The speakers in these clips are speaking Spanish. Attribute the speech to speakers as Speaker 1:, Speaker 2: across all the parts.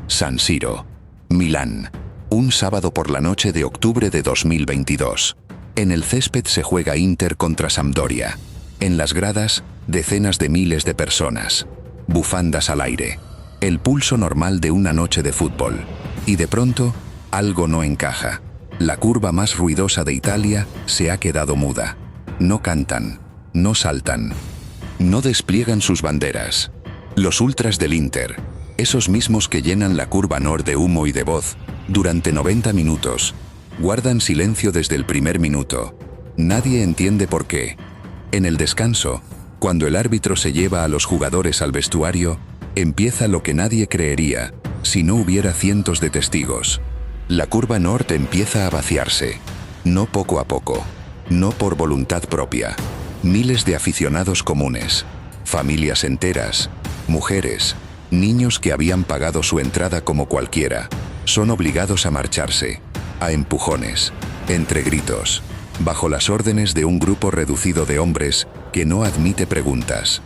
Speaker 1: San Siro, Milán. Un sábado por la noche de octubre de 2022. En el césped se juega Inter contra Sampdoria. En las gradas, decenas de miles de personas. Bufandas al aire. El pulso normal de una noche de fútbol. Y de pronto, algo no encaja. La curva más ruidosa de Italia se ha quedado muda. No cantan, no saltan, no despliegan sus banderas. Los ultras del Inter, esos mismos que llenan la curva nord de humo y de voz, durante 90 minutos, guardan silencio desde el primer minuto. Nadie entiende por qué. En el descanso, cuando el árbitro se lleva a los jugadores al vestuario, empieza lo que nadie creería, si no hubiera cientos de testigos. La curva norte empieza a vaciarse, no poco a poco, no por voluntad propia. Miles de aficionados comunes, familias enteras, mujeres, niños que habían pagado su entrada como cualquiera, son obligados a marcharse, a empujones, entre gritos, bajo las órdenes de un grupo reducido de hombres que no admite preguntas.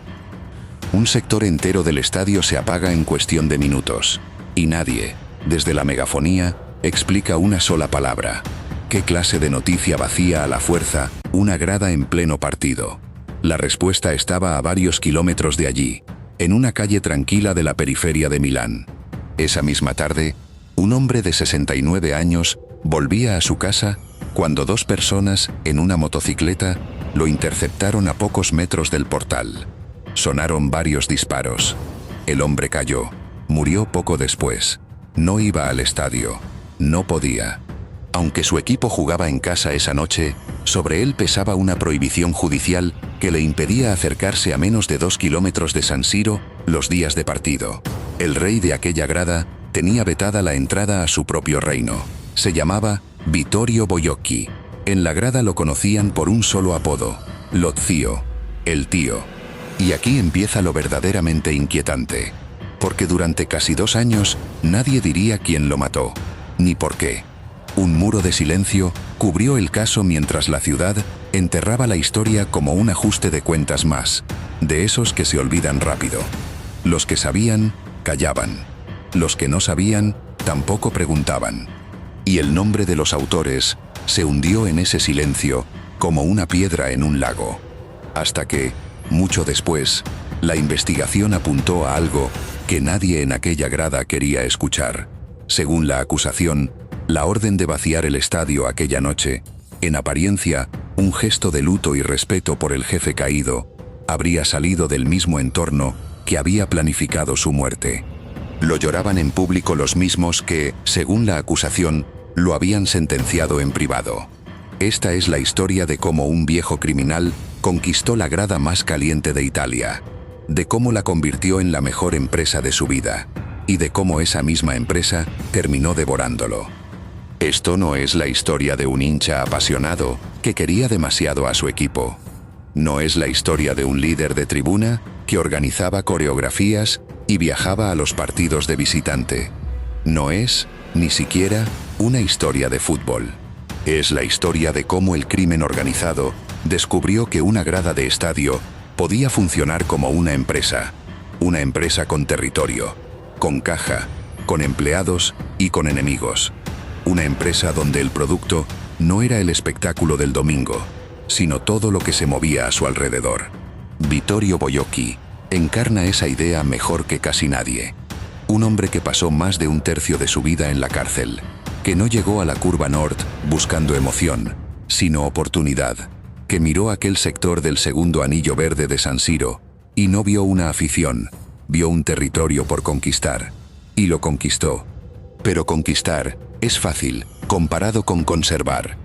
Speaker 1: Un sector entero del estadio se apaga en cuestión de minutos, y nadie, desde la megafonía, explica una sola palabra. ¿Qué clase de noticia vacía a la fuerza una grada en pleno partido? La respuesta estaba a varios kilómetros de allí, en una calle tranquila de la periferia de Milán. Esa misma tarde, un hombre de 69 años volvía a su casa cuando dos personas, en una motocicleta, lo interceptaron a pocos metros del portal. Sonaron varios disparos. El hombre cayó. Murió poco después. No iba al estadio. No podía. Aunque su equipo jugaba en casa esa noche, sobre él pesaba una prohibición judicial que le impedía acercarse a menos de 2 kilómetros de San Siro los días de partido. El rey de aquella grada tenía vetada la entrada a su propio reino. Se llamaba Vittorio Boiocchi. En la grada lo conocían por un solo apodo: Lo Zio, el tío. Y aquí empieza lo verdaderamente inquietante. Porque durante casi 2 años nadie diría quién lo mató, ni por qué. Un muro de silencio cubrió el caso mientras la ciudad enterraba la historia como un ajuste de cuentas más, de esos que se olvidan rápido. Los que sabían, callaban. Los que no sabían, tampoco preguntaban. Y el nombre de los autores se hundió en ese silencio como una piedra en un lago. Hasta que, mucho después, la investigación apuntó a algo que nadie en aquella grada quería escuchar. Según la acusación, la orden de vaciar el estadio aquella noche, en apariencia, un gesto de luto y respeto por el jefe caído, habría salido del mismo entorno que había planificado su muerte. Lo lloraban en público los mismos que, según la acusación, lo habían sentenciado en privado. Esta es la historia de cómo un viejo criminal conquistó la grada más caliente de Italia, de cómo la convirtió en la mejor empresa de su vida, y de cómo esa misma empresa terminó devorándolo. Esto no es la historia de un hincha apasionado que quería demasiado a su equipo. No es la historia de un líder de tribuna que organizaba coreografías y viajaba a los partidos de visitante. No es, ni siquiera, una historia de fútbol. Es la historia de cómo el crimen organizado descubrió que una grada de estadio podía funcionar como una empresa con territorio, con caja, con empleados y con enemigos. Una empresa donde el producto no era el espectáculo del domingo, sino todo lo que se movía a su alrededor. Vittorio Boiocchi encarna esa idea mejor que casi nadie. Un hombre que pasó más de un tercio de su vida en la cárcel, que no llegó a la curva nord buscando emoción, sino oportunidad, que miró aquel sector del segundo anillo verde de San Siro y no vio una afición, vio un territorio por conquistar, y lo conquistó. Pero conquistar es fácil comparado con conservar.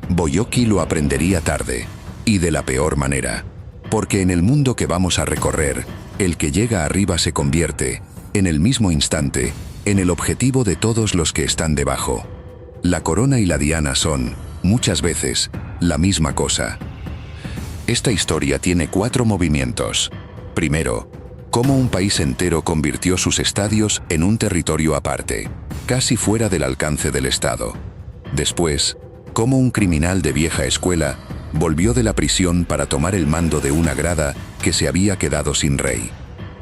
Speaker 1: Boiocchi lo aprendería tarde, y de la peor manera, porque en el mundo que vamos a recorrer, el que llega arriba se convierte, en el mismo instante, en el objetivo de todos los que están debajo. La corona y la diana son, muchas veces, la misma cosa. Esta historia tiene 4 movimientos. Primero, cómo un país entero convirtió sus estadios en un territorio aparte, casi fuera del alcance del Estado. Después, cómo un criminal de vieja escuela volvió de la prisión para tomar el mando de una grada que se había quedado sin rey.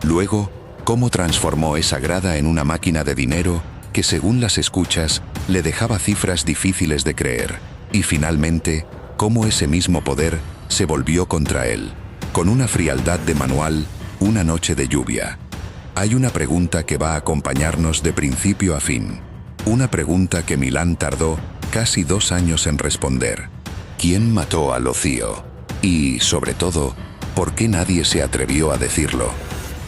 Speaker 1: Luego, Cómo transformó esa grada en una máquina de dinero que, según las escuchas, le dejaba cifras difíciles de creer. Y finalmente, cómo ese mismo poder se volvió contra él, con una frialdad de manual, una noche de lluvia. Hay una pregunta que va a acompañarnos de principio a fin. Una pregunta que Milán tardó casi 2 años en responder. ¿Quién mató a Locio? Y, sobre todo, ¿por qué nadie se atrevió a decirlo?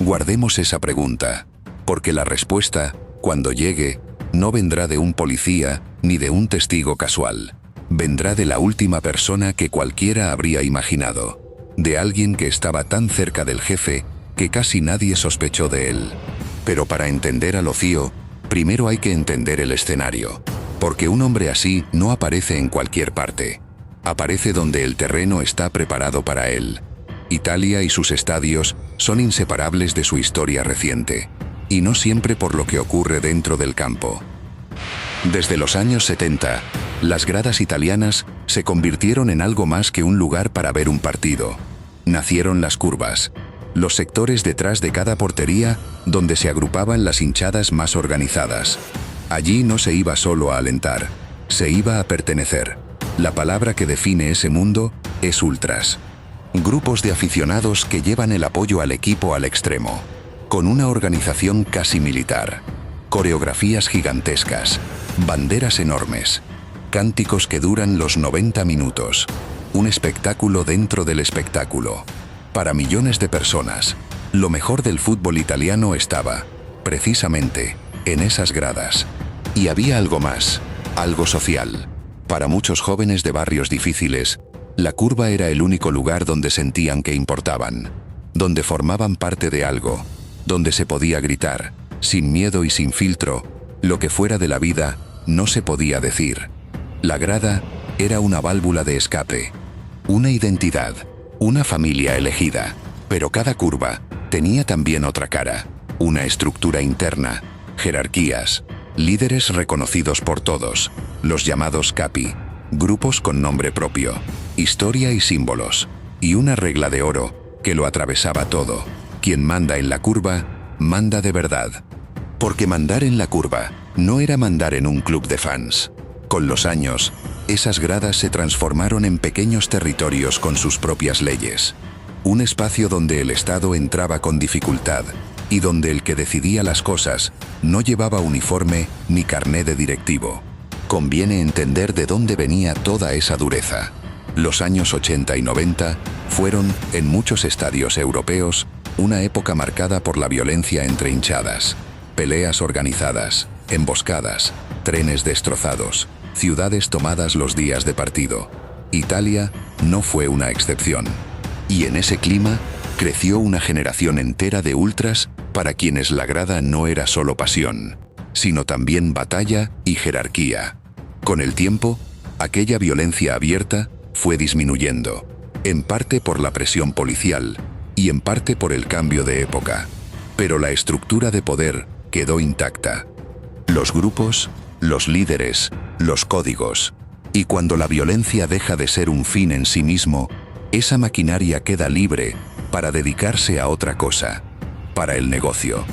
Speaker 1: Guardemos esa pregunta, porque la respuesta, cuando llegue, no vendrá de un policía ni de un testigo casual. Vendrá de la última persona que cualquiera habría imaginado, de alguien que estaba tan cerca del jefe que casi nadie sospechó de él. Pero para entender a Locio, primero hay que entender el escenario, porque un hombre así no aparece en cualquier parte. Aparece donde el terreno está preparado para él. Italia y sus estadios son inseparables de su historia reciente, y no siempre por lo que ocurre dentro del campo. Desde los años 70, las gradas italianas se convirtieron en algo más que un lugar para ver un partido. Nacieron las curvas, los sectores detrás de cada portería donde se agrupaban las hinchadas más organizadas. Allí no se iba solo a alentar, se iba a pertenecer. La palabra que define ese mundo es ultras. Grupos de aficionados que llevan el apoyo al equipo al extremo, con una organización casi militar, coreografías gigantescas, banderas enormes, cánticos que duran los 90 minutos, un espectáculo dentro del espectáculo. Para millones de personas, lo mejor del fútbol italiano estaba, precisamente, en esas gradas. Y había algo más, algo social. Para muchos jóvenes de barrios difíciles, la curva era el único lugar donde sentían que importaban, donde formaban parte de algo, donde se podía gritar, sin miedo y sin filtro, lo que fuera de la vida no se podía decir. La grada era una válvula de escape, una identidad, una familia elegida, pero cada curva tenía también otra cara, una estructura interna, jerarquías, líderes reconocidos por todos, los llamados capi, grupos con nombre propio, historia y símbolos, y una regla de oro que lo atravesaba todo. Quien manda en la curva, manda de verdad. Porque mandar en la curva no era mandar en un club de fans. Con los años, esas gradas se transformaron en pequeños territorios con sus propias leyes. Un espacio donde el Estado entraba con dificultad y donde el que decidía las cosas no llevaba uniforme ni carné de directivo. Conviene entender de dónde venía toda esa dureza. Los años 80 y 90 fueron, en muchos estadios europeos, una época marcada por la violencia entre hinchadas, peleas organizadas, emboscadas, trenes destrozados, ciudades tomadas los días de partido. Italia no fue una excepción. Y en ese clima creció una generación entera de ultras para quienes la grada no era solo pasión, sino también batalla y jerarquía. Con el tiempo, aquella violencia abierta fue disminuyendo, en parte por la presión policial y en parte por el cambio de época. Pero la estructura de poder quedó intacta. Los grupos, los líderes, los códigos. Y cuando la violencia deja de ser un fin en sí mismo, esa maquinaria queda libre para dedicarse a otra cosa, para el negocio.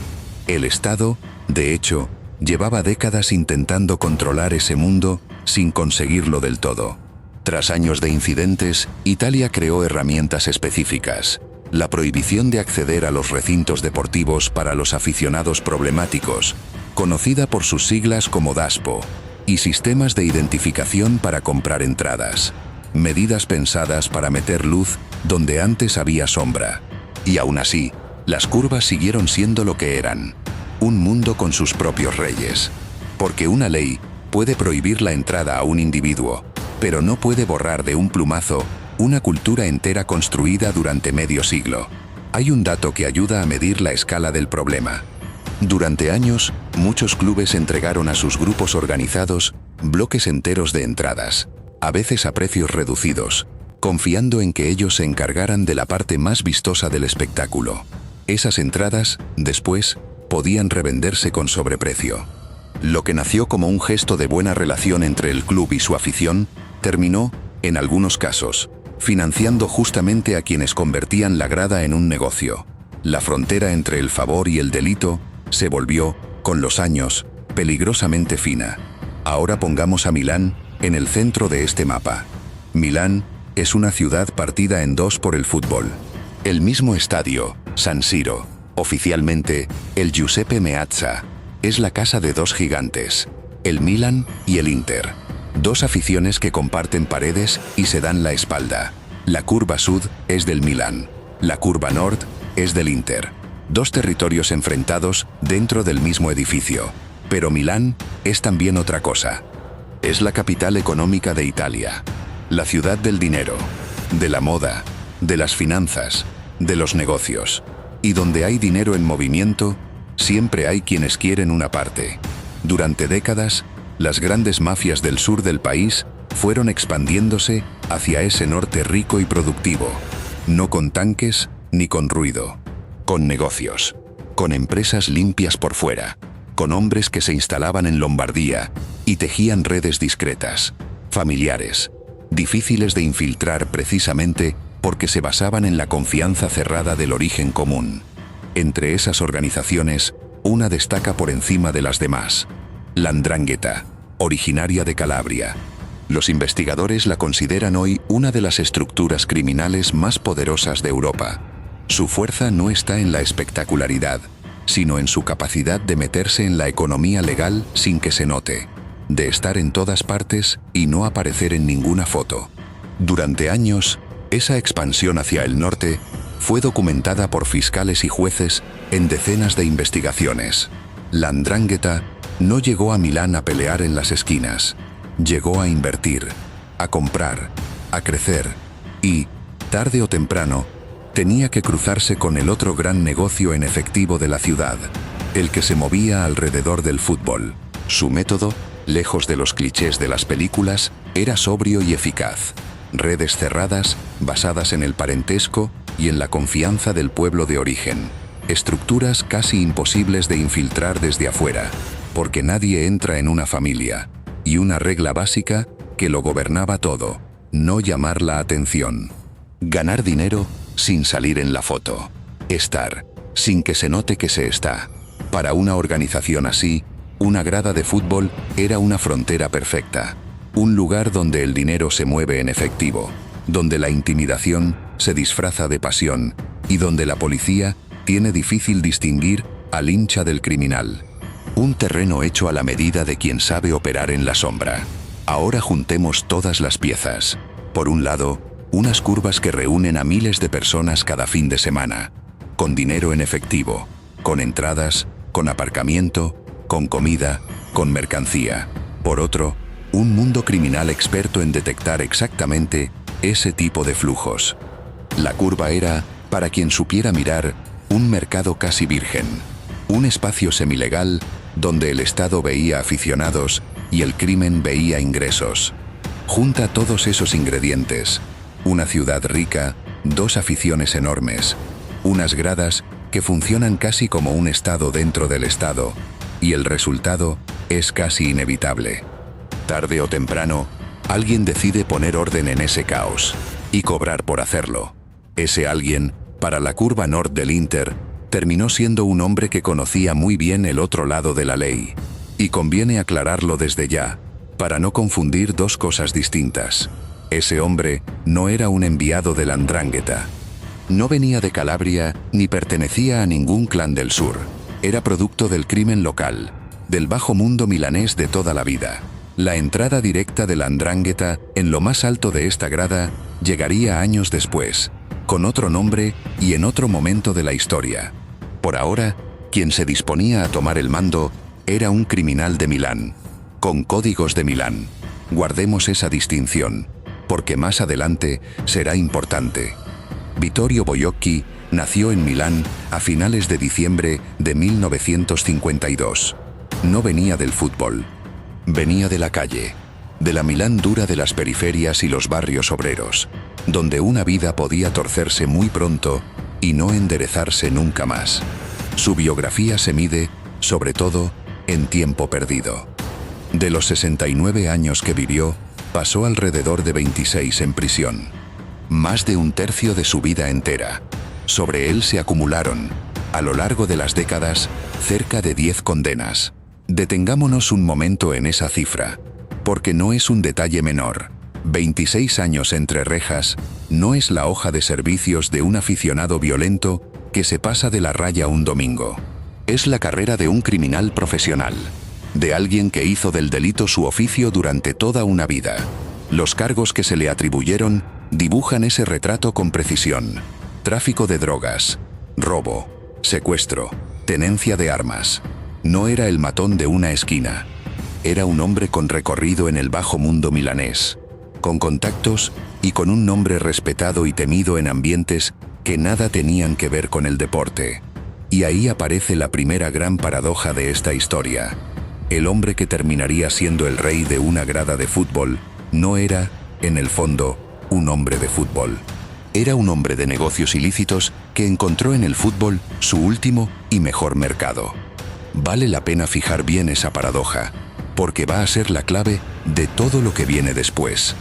Speaker 1: El Estado, de hecho, llevaba décadas intentando controlar ese mundo sin conseguirlo del todo. Tras años de incidentes, Italia creó herramientas específicas. La prohibición de acceder a los recintos deportivos para los aficionados problemáticos, conocida por sus siglas como DASPO, y sistemas de identificación para comprar entradas. Medidas pensadas para meter luz donde antes había sombra. Y aún así, las curvas siguieron siendo lo que eran. Un mundo con sus propios reyes. Porque una ley puede prohibir la entrada a un individuo, pero no puede borrar de un plumazo una cultura entera construida durante medio siglo. Hay un dato que ayuda a medir la escala del problema. Durante años, muchos clubes entregaron a sus grupos organizados bloques enteros de entradas, a veces a precios reducidos, confiando en que ellos se encargaran de la parte más vistosa del espectáculo. Esas entradas, después, podían revenderse con sobreprecio. Lo que nació como un gesto de buena relación entre el club y su afición, terminó, en algunos casos, financiando justamente a quienes convertían la grada en un negocio. La frontera entre el favor y el delito se volvió, con los años, peligrosamente fina. Ahora pongamos a Milán en el centro de este mapa. Milán es una ciudad partida en dos por el fútbol. El mismo estadio, San Siro, oficialmente el Giuseppe Meazza, es la casa de dos gigantes, el Milan y el Inter. Dos aficiones que comparten paredes y se dan la espalda. La curva sud es del Milan, la curva nord es del Inter. Dos territorios enfrentados dentro del mismo edificio. Pero Milán es también otra cosa. Es la capital económica de Italia, la ciudad del dinero, de la moda, de las finanzas, de los negocios. Y donde hay dinero en movimiento, siempre hay quienes quieren una parte. Durante décadas, las grandes mafias del sur del país fueron expandiéndose hacia ese norte rico y productivo, no con tanques ni con ruido, con negocios, con empresas limpias por fuera, con hombres que se instalaban en Lombardía y tejían redes discretas, familiares, difíciles de infiltrar precisamente porque se basaban en la confianza cerrada del origen común. Entre esas organizaciones, una destaca por encima de las demás: la 'Ndrangheta, originaria de Calabria. Los investigadores la consideran hoy una de las estructuras criminales más poderosas de Europa. Su fuerza no está en la espectacularidad, sino en su capacidad de meterse en la economía legal sin que se note, de estar en todas partes y no aparecer en ninguna foto. Durante años, esa expansión hacia el norte fue documentada por fiscales y jueces en decenas de investigaciones. La 'Ndrangheta no llegó a Milán a pelear en las esquinas, llegó a invertir, a comprar, a crecer y, tarde o temprano, tenía que cruzarse con el otro gran negocio en efectivo de la ciudad, el que se movía alrededor del fútbol. Su método, lejos de los clichés de las películas, era sobrio y eficaz. Redes cerradas, basadas en el parentesco y en la confianza del pueblo de origen. Estructuras casi imposibles de infiltrar desde afuera, porque nadie entra en una familia. Y una regla básica que lo gobernaba todo: no llamar la atención. Ganar dinero sin salir en la foto. Estar sin que se note que se está. Para una organización así, una grada de fútbol era una frontera perfecta. Un lugar donde el dinero se mueve en efectivo, donde la intimidación se disfraza de pasión y donde la policía tiene difícil distinguir al hincha del criminal. Un terreno hecho a la medida de quien sabe operar en la sombra. Ahora juntemos todas las piezas. Por un lado, unas curvas que reúnen a miles de personas cada fin de semana, con dinero en efectivo, con entradas, con aparcamiento, con comida, con mercancía. Por otro, un mundo criminal experto en detectar exactamente ese tipo de flujos. La curva era, para quien supiera mirar, un mercado casi virgen, un espacio semilegal donde el Estado veía aficionados y el crimen veía ingresos. Junta todos esos ingredientes: una ciudad rica, dos aficiones enormes, unas gradas que funcionan casi como un Estado dentro del Estado, y el resultado es casi inevitable. Tarde o temprano, alguien decide poner orden en ese caos y cobrar por hacerlo. Ese alguien, para la curva nord del Inter, terminó siendo un hombre que conocía muy bien el otro lado de la ley. Y conviene aclararlo desde ya, para no confundir dos cosas distintas. Ese hombre no era un enviado de la 'Ndrangheta. No venía de Calabria ni pertenecía a ningún clan del sur. Era producto del crimen local, del bajo mundo milanés de toda la vida. La entrada directa de la 'Ndrangheta en lo más alto de esta grada llegaría años después, con otro nombre y en otro momento de la historia. Por ahora, quien se disponía a tomar el mando era un criminal de Milán, con códigos de Milán. Guardemos esa distinción, porque más adelante será importante. Vittorio Boiocchi nació en Milán a finales de diciembre de 1952. No venía del fútbol, venía de la calle, de la Milán dura de las periferias y los barrios obreros, donde una vida podía torcerse muy pronto y no enderezarse nunca más. Su biografía se mide, sobre todo, en tiempo perdido. De los 69 años que vivió, pasó alrededor de 26 en prisión. Más de un tercio de su vida entera. Sobre él se acumularon, a lo largo de las décadas, cerca de 10 condenas. Detengámonos un momento en esa cifra, porque no es un detalle menor. 26 años entre rejas no es la hoja de servicios de un aficionado violento que se pasa de la raya un domingo. Es la carrera de un criminal profesional, de alguien que hizo del delito su oficio durante toda una vida. Los cargos que se le atribuyeron dibujan ese retrato con precisión. Tráfico de drogas, robo, secuestro, tenencia de armas. No era el matón de una esquina. Era un hombre con recorrido en el bajo mundo milanés, con contactos y con un nombre respetado y temido en ambientes que nada tenían que ver con el deporte. Y ahí aparece la primera gran paradoja de esta historia. El hombre que terminaría siendo el rey de una grada de fútbol no era, en el fondo, un hombre de fútbol. Era un hombre de negocios ilícitos que encontró en el fútbol su último y mejor mercado. Vale la pena fijar bien esa paradoja, porque va a ser la clave de todo lo que viene después.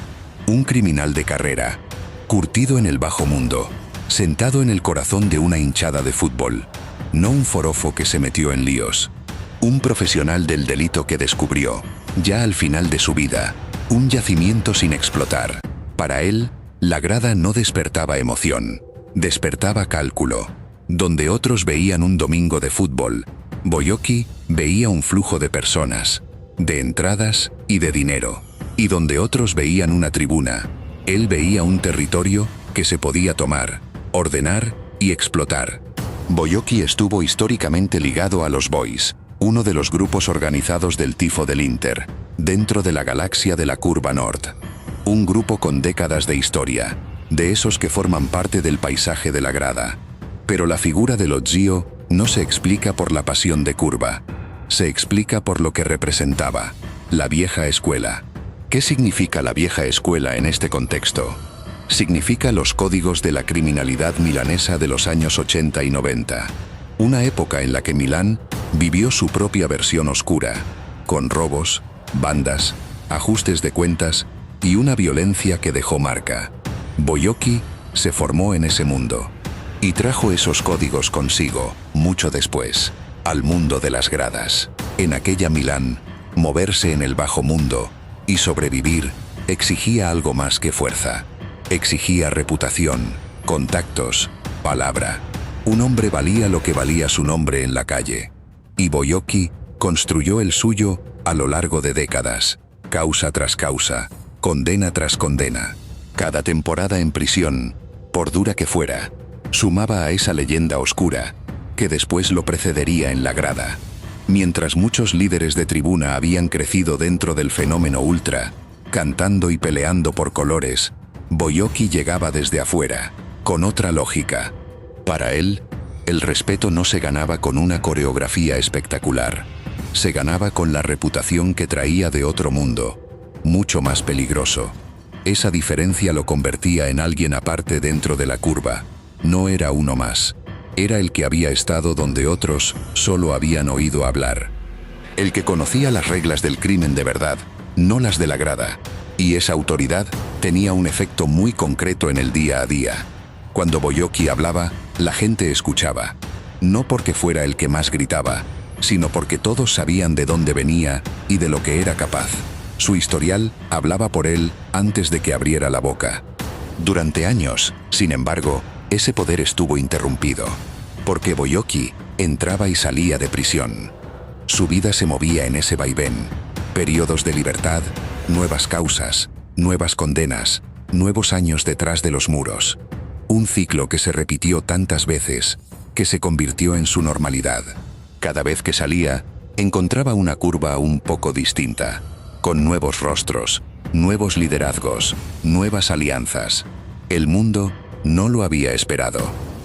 Speaker 1: Un criminal de carrera, curtido en el bajo mundo, sentado en el corazón de una hinchada de fútbol. No un forofo que se metió en líos. Un profesional del delito que descubrió, ya al final de su vida, un yacimiento sin explotar. Para él, la grada no despertaba emoción, despertaba cálculo. Donde otros veían un domingo de fútbol, Boyocki veía un flujo de personas, de entradas y de dinero. Y donde otros veían una tribuna, él veía un territorio que se podía tomar, ordenar y explotar. Boyocki estuvo históricamente ligado a los Boys, uno de los grupos organizados del tifo del Inter, dentro de la galaxia de la Curva Nord. Un grupo con décadas de historia, de esos que forman parte del paisaje de la grada. Pero la figura de Lozio no se explica por la pasión de Curva, se explica por lo que representaba, la vieja escuela. ¿Qué significa la vieja escuela en este contexto? Significa los códigos de la criminalidad milanesa de los años 80 y 90. Una época en la que Milán vivió su propia versión oscura, con robos, bandas, ajustes de cuentas y una violencia que dejó marca. Boyocki se formó en ese mundo y trajo esos códigos consigo, mucho después, al mundo de las gradas. En aquella Milán, moverse en el bajo mundo y sobrevivir exigía algo más que fuerza. Exigía reputación, contactos, palabra. Un hombre valía lo que valía su nombre en la calle. Y Boyocki construyó el suyo a lo largo de décadas, causa tras causa, condena tras condena. Cada temporada en prisión, por dura que fuera, sumaba a esa leyenda oscura que después lo precedería en la grada. Mientras muchos líderes de tribuna habían crecido dentro del fenómeno ultra, cantando y peleando por colores, Boyocki llegaba desde afuera, con otra lógica. Para él, el respeto no se ganaba con una coreografía espectacular. Se ganaba con la reputación que traía de otro mundo, mucho más peligroso. Esa diferencia lo convertía en alguien aparte dentro de la curva. No era uno más. Era el que había estado donde otros solo habían oído hablar. El que conocía las reglas del crimen de verdad, no las de la grada. Y esa autoridad tenía un efecto muy concreto en el día a día. Cuando Boyocki hablaba, la gente escuchaba. No porque fuera el que más gritaba, sino porque todos sabían de dónde venía y de lo que era capaz. Su historial hablaba por él antes de que abriera la boca. Durante años, sin embargo, ese poder estuvo interrumpido, porque Boyocki entraba y salía de prisión. Su vida se movía en ese vaivén. Periodos de libertad, nuevas causas, nuevas condenas, nuevos años detrás de los muros. Un ciclo que se repitió tantas veces, que se convirtió en su normalidad. Cada vez que salía, encontraba una curva un poco distinta, con nuevos rostros, nuevos liderazgos, nuevas alianzas. El mundo no lo había esperado,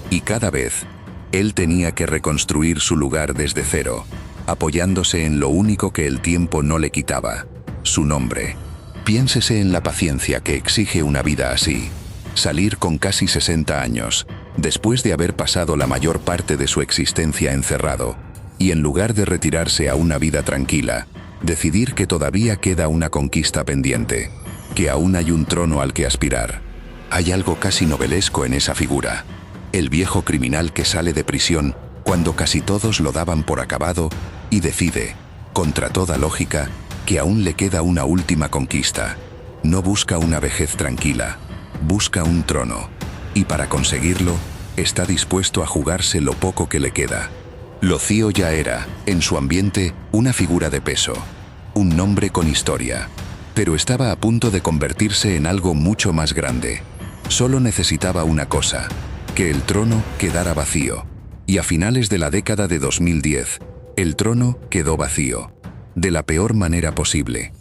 Speaker 1: y cada vez, él tenía que reconstruir su lugar desde cero, apoyándose en lo único que el tiempo no le quitaba, su nombre. Piénsese en la paciencia que exige una vida así. Salir con casi 60 años, después de haber pasado la mayor parte de su existencia encerrado, y en lugar de retirarse a una vida tranquila, decidir que todavía queda una conquista pendiente, que aún hay un trono al que aspirar. Hay algo casi novelesco en esa figura. el viejo criminal que sale de prisión cuando casi todos lo daban por acabado y decide, contra toda lógica, que aún le queda una última conquista. No busca una vejez tranquila, busca un trono, y para conseguirlo, está dispuesto a jugarse lo poco que le queda. Lothio ya era, en su ambiente, una figura de peso, un nombre con historia, pero estaba a punto de convertirse en algo mucho más grande. Solo necesitaba una cosa, que el trono quedara vacío. Y a finales de la década de 2010, el trono quedó vacío, de la peor manera posible.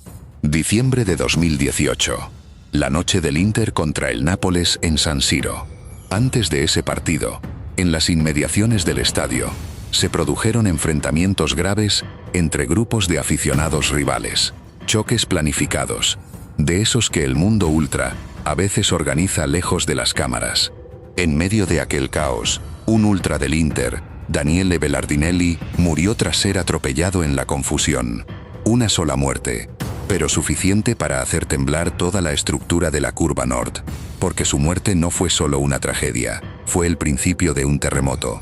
Speaker 1: Diciembre de 2018, la noche del Inter contra el Nápoles en San Siro. Antes de ese partido, en las inmediaciones del estadio, se produjeron enfrentamientos graves entre grupos de aficionados rivales, choques planificados, de esos que el mundo ultra a veces organiza lejos de las cámaras. En medio de aquel caos, un ultra del Inter, Daniele Belardinelli, murió tras ser atropellado en la confusión. Una sola muerte, pero suficiente para hacer temblar toda la estructura de la Curva Nord, porque su muerte no fue solo una tragedia, fue el principio de un terremoto.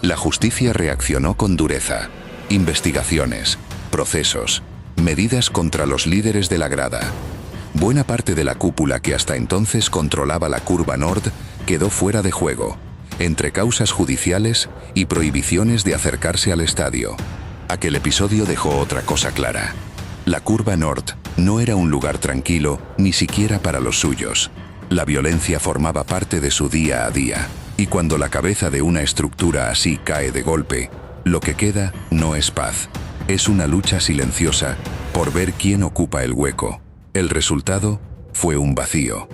Speaker 1: La justicia reaccionó con dureza. Investigaciones, procesos, medidas contra los líderes de la grada. Buena parte de la cúpula que hasta entonces controlaba la Curva Nord quedó fuera de juego, entre causas judiciales y prohibiciones de acercarse al estadio. Aquel episodio dejó otra cosa clara. La Curva Nord no era un lugar tranquilo, ni siquiera para los suyos. La violencia formaba parte de su día a día, y cuando la cabeza de una estructura así cae de golpe, lo que queda no es paz. Es una lucha silenciosa por ver quién ocupa el hueco. El resultado fue un vacío.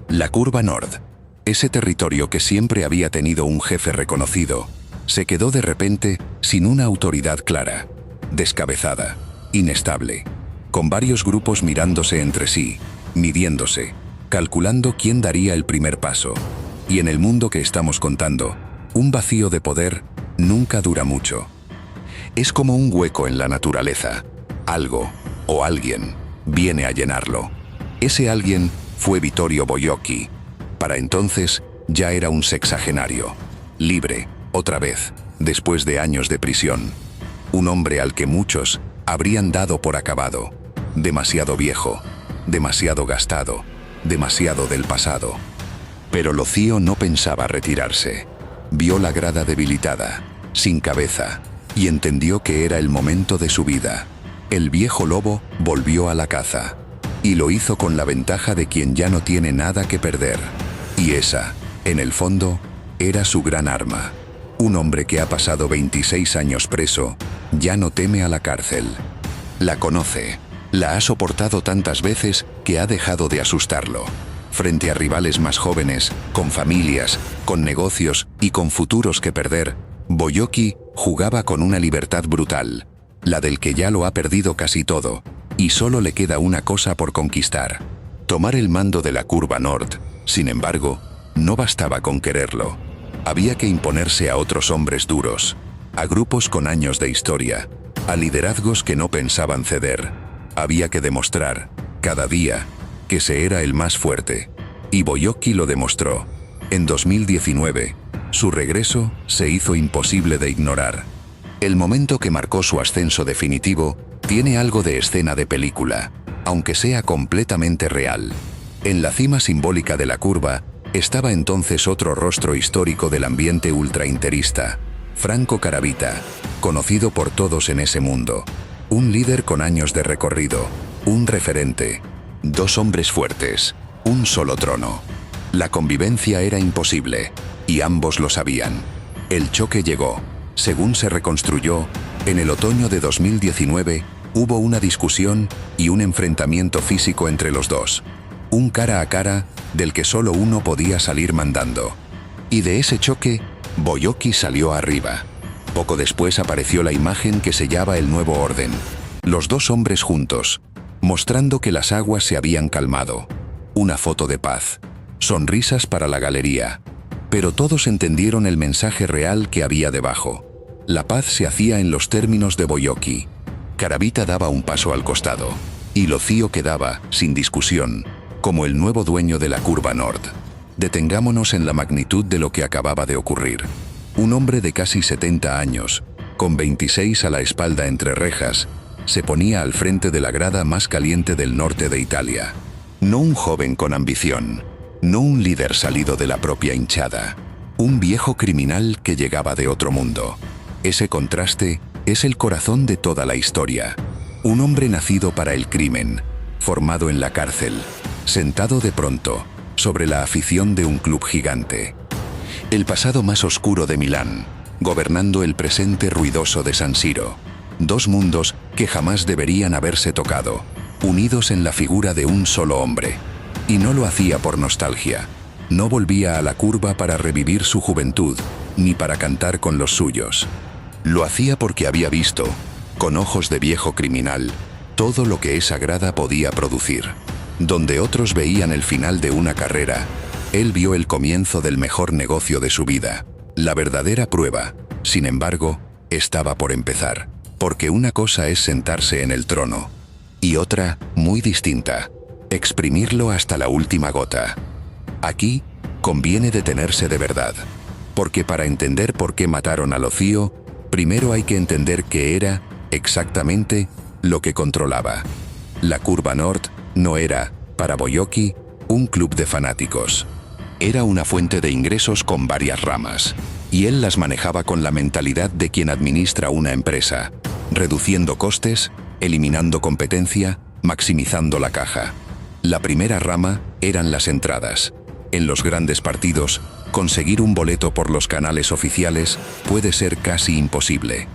Speaker 1: La Curva Nord, ese territorio que siempre había tenido un jefe reconocido, se quedó de repente sin una autoridad clara, descabezada, inestable, con varios grupos mirándose entre sí, midiéndose, calculando quién daría el primer paso. Y en el mundo que estamos contando, un vacío de poder nunca dura mucho. Es como un hueco en la naturaleza. Algo, o alguien, viene a llenarlo. Ese alguien fue Vittorio Boiocchi. Para entonces, ya era un sexagenario, libre, otra vez, después de años de prisión. Un hombre al que muchos habrían dado por acabado. Demasiado viejo, demasiado gastado, demasiado del pasado. Pero Lothio no pensaba retirarse. Vio la grada debilitada, sin cabeza, y entendió que era el momento de su vida. El viejo lobo volvió a la caza, y lo hizo con la ventaja de quien ya no tiene nada que perder. Y esa, en el fondo, era su gran arma. Un hombre que ha pasado 26 años preso, ya no teme a la cárcel. La conoce, la ha soportado tantas veces que ha dejado de asustarlo. Frente a rivales más jóvenes, con familias, con negocios y con futuros que perder, Boiocchi jugaba con una libertad brutal, la del que ya lo ha perdido casi todo, y solo le queda una cosa por conquistar: tomar el mando de la Curva Nord. Sin embargo, no bastaba con quererlo. Había que imponerse a otros hombres duros, a grupos con años de historia, a liderazgos que no pensaban ceder. Había que demostrar, cada día, que se era el más fuerte. Y Boiocchi lo demostró. En 2019, su regreso se hizo imposible de ignorar. El momento que marcó su ascenso definitivo tiene algo de escena de película, aunque sea completamente real. En la cima simbólica de la curva estaba entonces otro rostro histórico del ambiente ultrainterista, Franco Caravita, conocido por todos en ese mundo. Un líder con años de recorrido, un referente. Dos hombres fuertes, un solo trono. La convivencia era imposible, y ambos lo sabían. El choque llegó. Según se reconstruyó, en el otoño de 2019, hubo una discusión y un enfrentamiento físico entre los dos. Un cara a cara, del que solo uno podía salir mandando. Y de ese choque, Boiocchi salió arriba. Poco después apareció la imagen que sellaba el nuevo orden. Los dos hombres juntos, mostrando que las aguas se habían calmado. Una foto de paz. Sonrisas para la galería. Pero todos entendieron el mensaje real que había debajo. La paz se hacía en los términos de Boiocchi. Caravita daba un paso al costado, y Lothio quedaba, sin discusión, como el nuevo dueño de la Curva Nord. Detengámonos en la magnitud de lo que acababa de ocurrir. Un hombre de casi 70 años, con 26 a la espalda entre rejas, se ponía al frente de la grada más caliente del norte de Italia. No un joven con ambición, no un líder salido de la propia hinchada, un viejo criminal que llegaba de otro mundo. Ese contraste es el corazón de toda la historia. Un hombre nacido para el crimen, formado en la cárcel, sentado de pronto sobre la afición de un club gigante. El pasado más oscuro de Milán, gobernando el presente ruidoso de San Siro. Dos mundos que jamás deberían haberse tocado, unidos en la figura de un solo hombre. Y no lo hacía por nostalgia. No volvía a la curva para revivir su juventud, ni para cantar con los suyos. Lo hacía porque había visto, con ojos de viejo criminal, todo lo que esa grada podía producir. Donde otros veían el final de una carrera, él vio el comienzo del mejor negocio de su vida. La verdadera prueba, sin embargo, estaba por empezar. Porque una cosa es sentarse en el trono, y otra, muy distinta, exprimirlo hasta la última gota. Aquí, conviene detenerse de verdad. Porque para entender por qué mataron a Locío, primero hay que entender qué era, exactamente, lo que controlaba. La Curva Nord no era, para Boyocchi, un club de fanáticos. Era una fuente de ingresos con varias ramas, y él las manejaba con la mentalidad de quien administra una empresa, reduciendo costes, eliminando competencia, maximizando la caja. La primera rama eran las entradas. En los grandes partidos, conseguir un boleto por los canales oficiales puede ser casi imposible.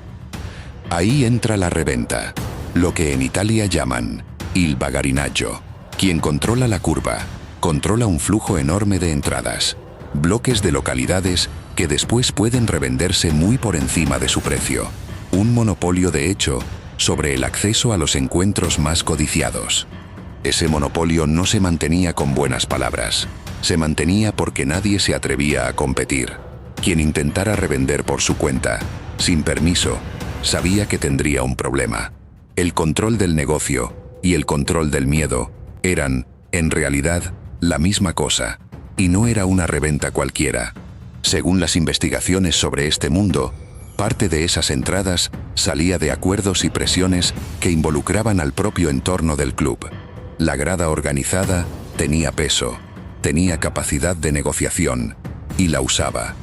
Speaker 1: Ahí entra la reventa, lo que en Italia llaman il bagarinaggio. Quien controla la curva, controla un flujo enorme de entradas, bloques de localidades que después pueden revenderse muy por encima de su precio. Un monopolio de hecho sobre el acceso a los encuentros más codiciados. Ese monopolio no se mantenía con buenas palabras, se mantenía porque nadie se atrevía a competir. Quien intentara revender por su cuenta, sin permiso, sabía que tendría un problema. El control del negocio y el control del miedo eran, en realidad, la misma cosa, y no era una reventa cualquiera. Según las investigaciones sobre este mundo, parte de esas entradas salía de acuerdos y presiones que involucraban al propio entorno del club. La grada organizada tenía peso, tenía capacidad de negociación, y la usaba.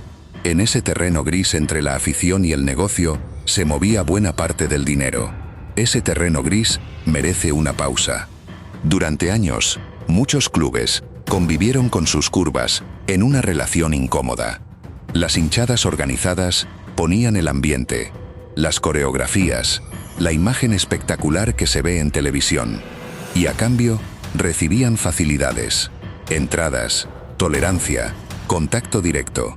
Speaker 1: En ese terreno gris entre la afición y el negocio se movía buena parte del dinero. Ese terreno gris merece una pausa. Durante años, muchos clubes convivieron con sus curvas en una relación incómoda. Las hinchadas organizadas ponían el ambiente, las coreografías, la imagen espectacular que se ve en televisión, y a cambio recibían facilidades, entradas, tolerancia, contacto directo.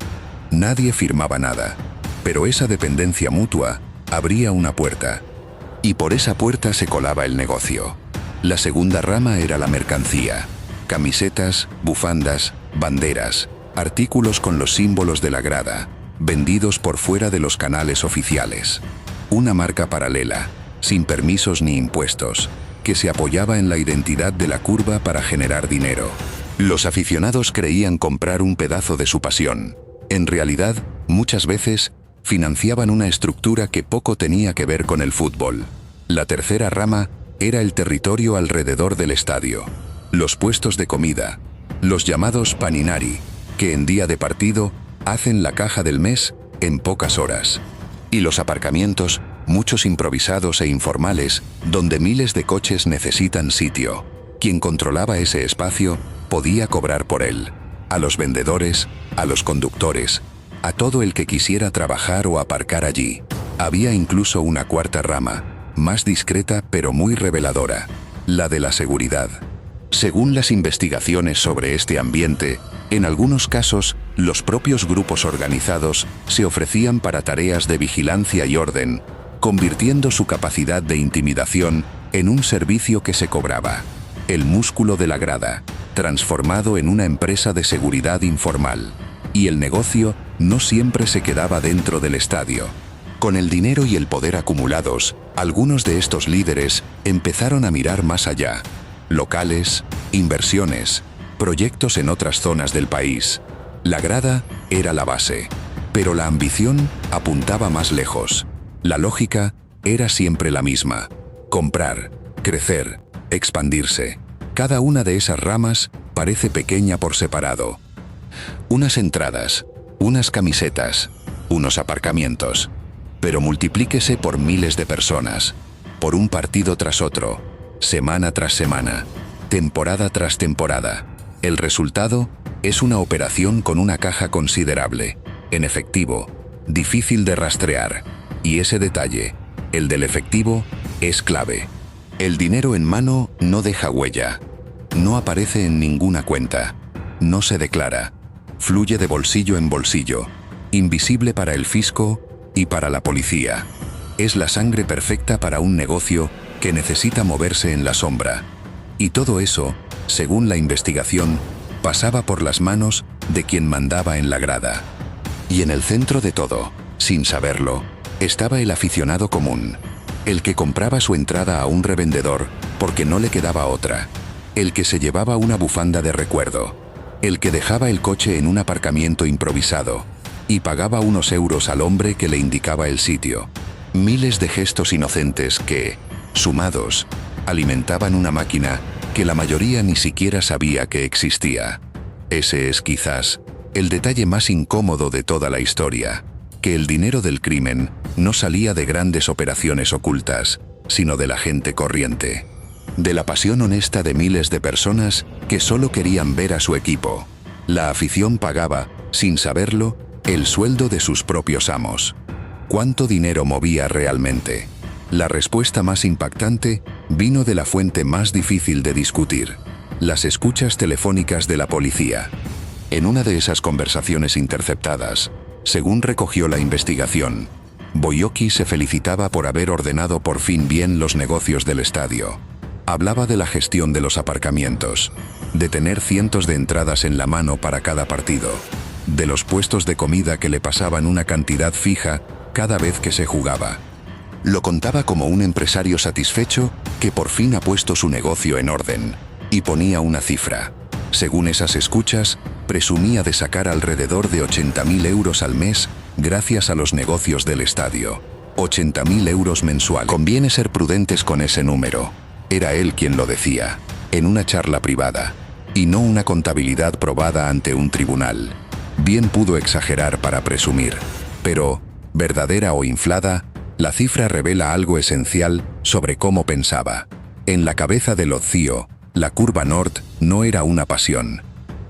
Speaker 1: Nadie firmaba nada, pero esa dependencia mutua abría una puerta, y por esa puerta se colaba el negocio. La segunda rama era la mercancía, camisetas, bufandas, banderas, artículos con los símbolos de la grada, vendidos por fuera de los canales oficiales. Una marca paralela, sin permisos ni impuestos, que se apoyaba en la identidad de la curva para generar dinero. Los aficionados creían comprar un pedazo de su pasión. En realidad, muchas veces, financiaban una estructura que poco tenía que ver con el fútbol. La tercera rama era el territorio alrededor del estadio. Los puestos de comida, los llamados paninari, que en día de partido hacen la caja del mes en pocas horas. Y los aparcamientos, muchos improvisados e informales, donde miles de coches necesitan sitio. Quien controlaba ese espacio podía cobrar por él. A los vendedores, a los conductores, a todo el que quisiera trabajar o aparcar allí. Había incluso una cuarta rama, más discreta pero muy reveladora, la de la seguridad. Según las investigaciones sobre este ambiente, en algunos casos, los propios grupos organizados se ofrecían para tareas de vigilancia y orden, convirtiendo su capacidad de intimidación en un servicio que se cobraba. El músculo de la grada, transformado en una empresa de seguridad informal. Y el negocio no siempre se quedaba dentro del estadio. Con el dinero y el poder acumulados, algunos de estos líderes empezaron a mirar más allá. Locales, inversiones, proyectos en otras zonas del país. La grada era la base, pero la ambición apuntaba más lejos. La lógica era siempre la misma: comprar, crecer, expandirse. Cada una de esas ramas parece pequeña por separado. Unas entradas, unas camisetas, unos aparcamientos. Pero multiplíquese por miles de personas, por un partido tras otro, semana tras semana, temporada tras temporada. El resultado es una operación con una caja considerable, en efectivo, difícil de rastrear. Y ese detalle, el del efectivo, es clave. El dinero en mano no deja huella. No aparece en ninguna cuenta. No se declara. Fluye de bolsillo en bolsillo, invisible para el fisco y para la policía. Es la sangre perfecta para un negocio que necesita moverse en la sombra. Y todo eso, según la investigación, pasaba por las manos de quien mandaba en la grada. Y en el centro de todo, sin saberlo, estaba el aficionado común, el que compraba su entrada a un revendedor porque no le quedaba otra, el que se llevaba una bufanda de recuerdo, el que dejaba el coche en un aparcamiento improvisado y pagaba unos euros al hombre que le indicaba el sitio. Miles de gestos inocentes que, sumados, alimentaban una máquina que la mayoría ni siquiera sabía que existía. Ese es quizás el detalle más incómodo de toda la historia, que el dinero del crimen no salía de grandes operaciones ocultas, sino de la gente corriente, de la pasión honesta de miles de personas que solo querían ver a su equipo. La afición pagaba, sin saberlo, el sueldo de sus propios amos. ¿Cuánto dinero movía realmente? La respuesta más impactante vino de la fuente más difícil de discutir: las escuchas telefónicas de la policía. En una de esas conversaciones interceptadas, según recogió la investigación, Boyocki se felicitaba por haber ordenado por fin bien los negocios del estadio. Hablaba de la gestión de los aparcamientos, de tener cientos de entradas en la mano para cada partido, de los puestos de comida que le pasaban una cantidad fija cada vez que se jugaba. Lo contaba como un empresario satisfecho que por fin ha puesto su negocio en orden, y ponía una cifra. Según esas escuchas, presumía de sacar alrededor de 80.000 euros al mes gracias a los negocios del estadio. 80.000 euros mensuales. Conviene ser prudentes con ese número. Era él quien lo decía, en una charla privada, y no una contabilidad probada ante un tribunal. Bien pudo exagerar para presumir, pero, verdadera o inflada, la cifra revela algo esencial sobre cómo pensaba. En la cabeza de Lozio, la Curva Nord no era una pasión.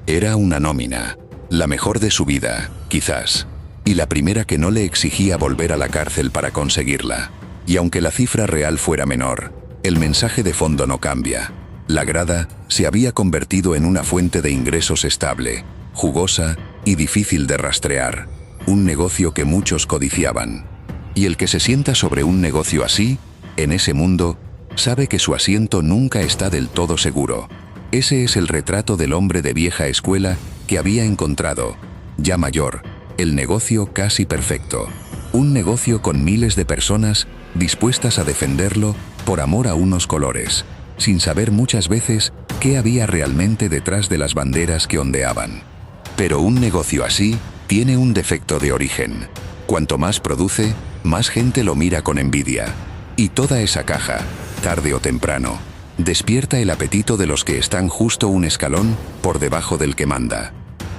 Speaker 1: Era una nómina, la mejor de su vida, quizás, y la primera que no le exigía volver a la cárcel para conseguirla. Y aunque la cifra real fuera menor, el mensaje de fondo no cambia. La grada se había convertido en una fuente de ingresos estable, jugosa y difícil de rastrear. Un negocio que muchos codiciaban. Y el que se sienta sobre un negocio así, en ese mundo, sabe que su asiento nunca está del todo seguro. Ese es el retrato del hombre de vieja escuela que había encontrado, ya mayor, el negocio casi perfecto. Un negocio con miles de personas dispuestas a defenderlo por amor a unos colores, sin saber muchas veces qué había realmente detrás de las banderas que ondeaban. Pero un negocio así tiene un defecto de origen. Cuanto más produce, más gente lo mira con envidia. Y toda esa caja, tarde o temprano, despierta el apetito de los que están justo un escalón por debajo del que manda.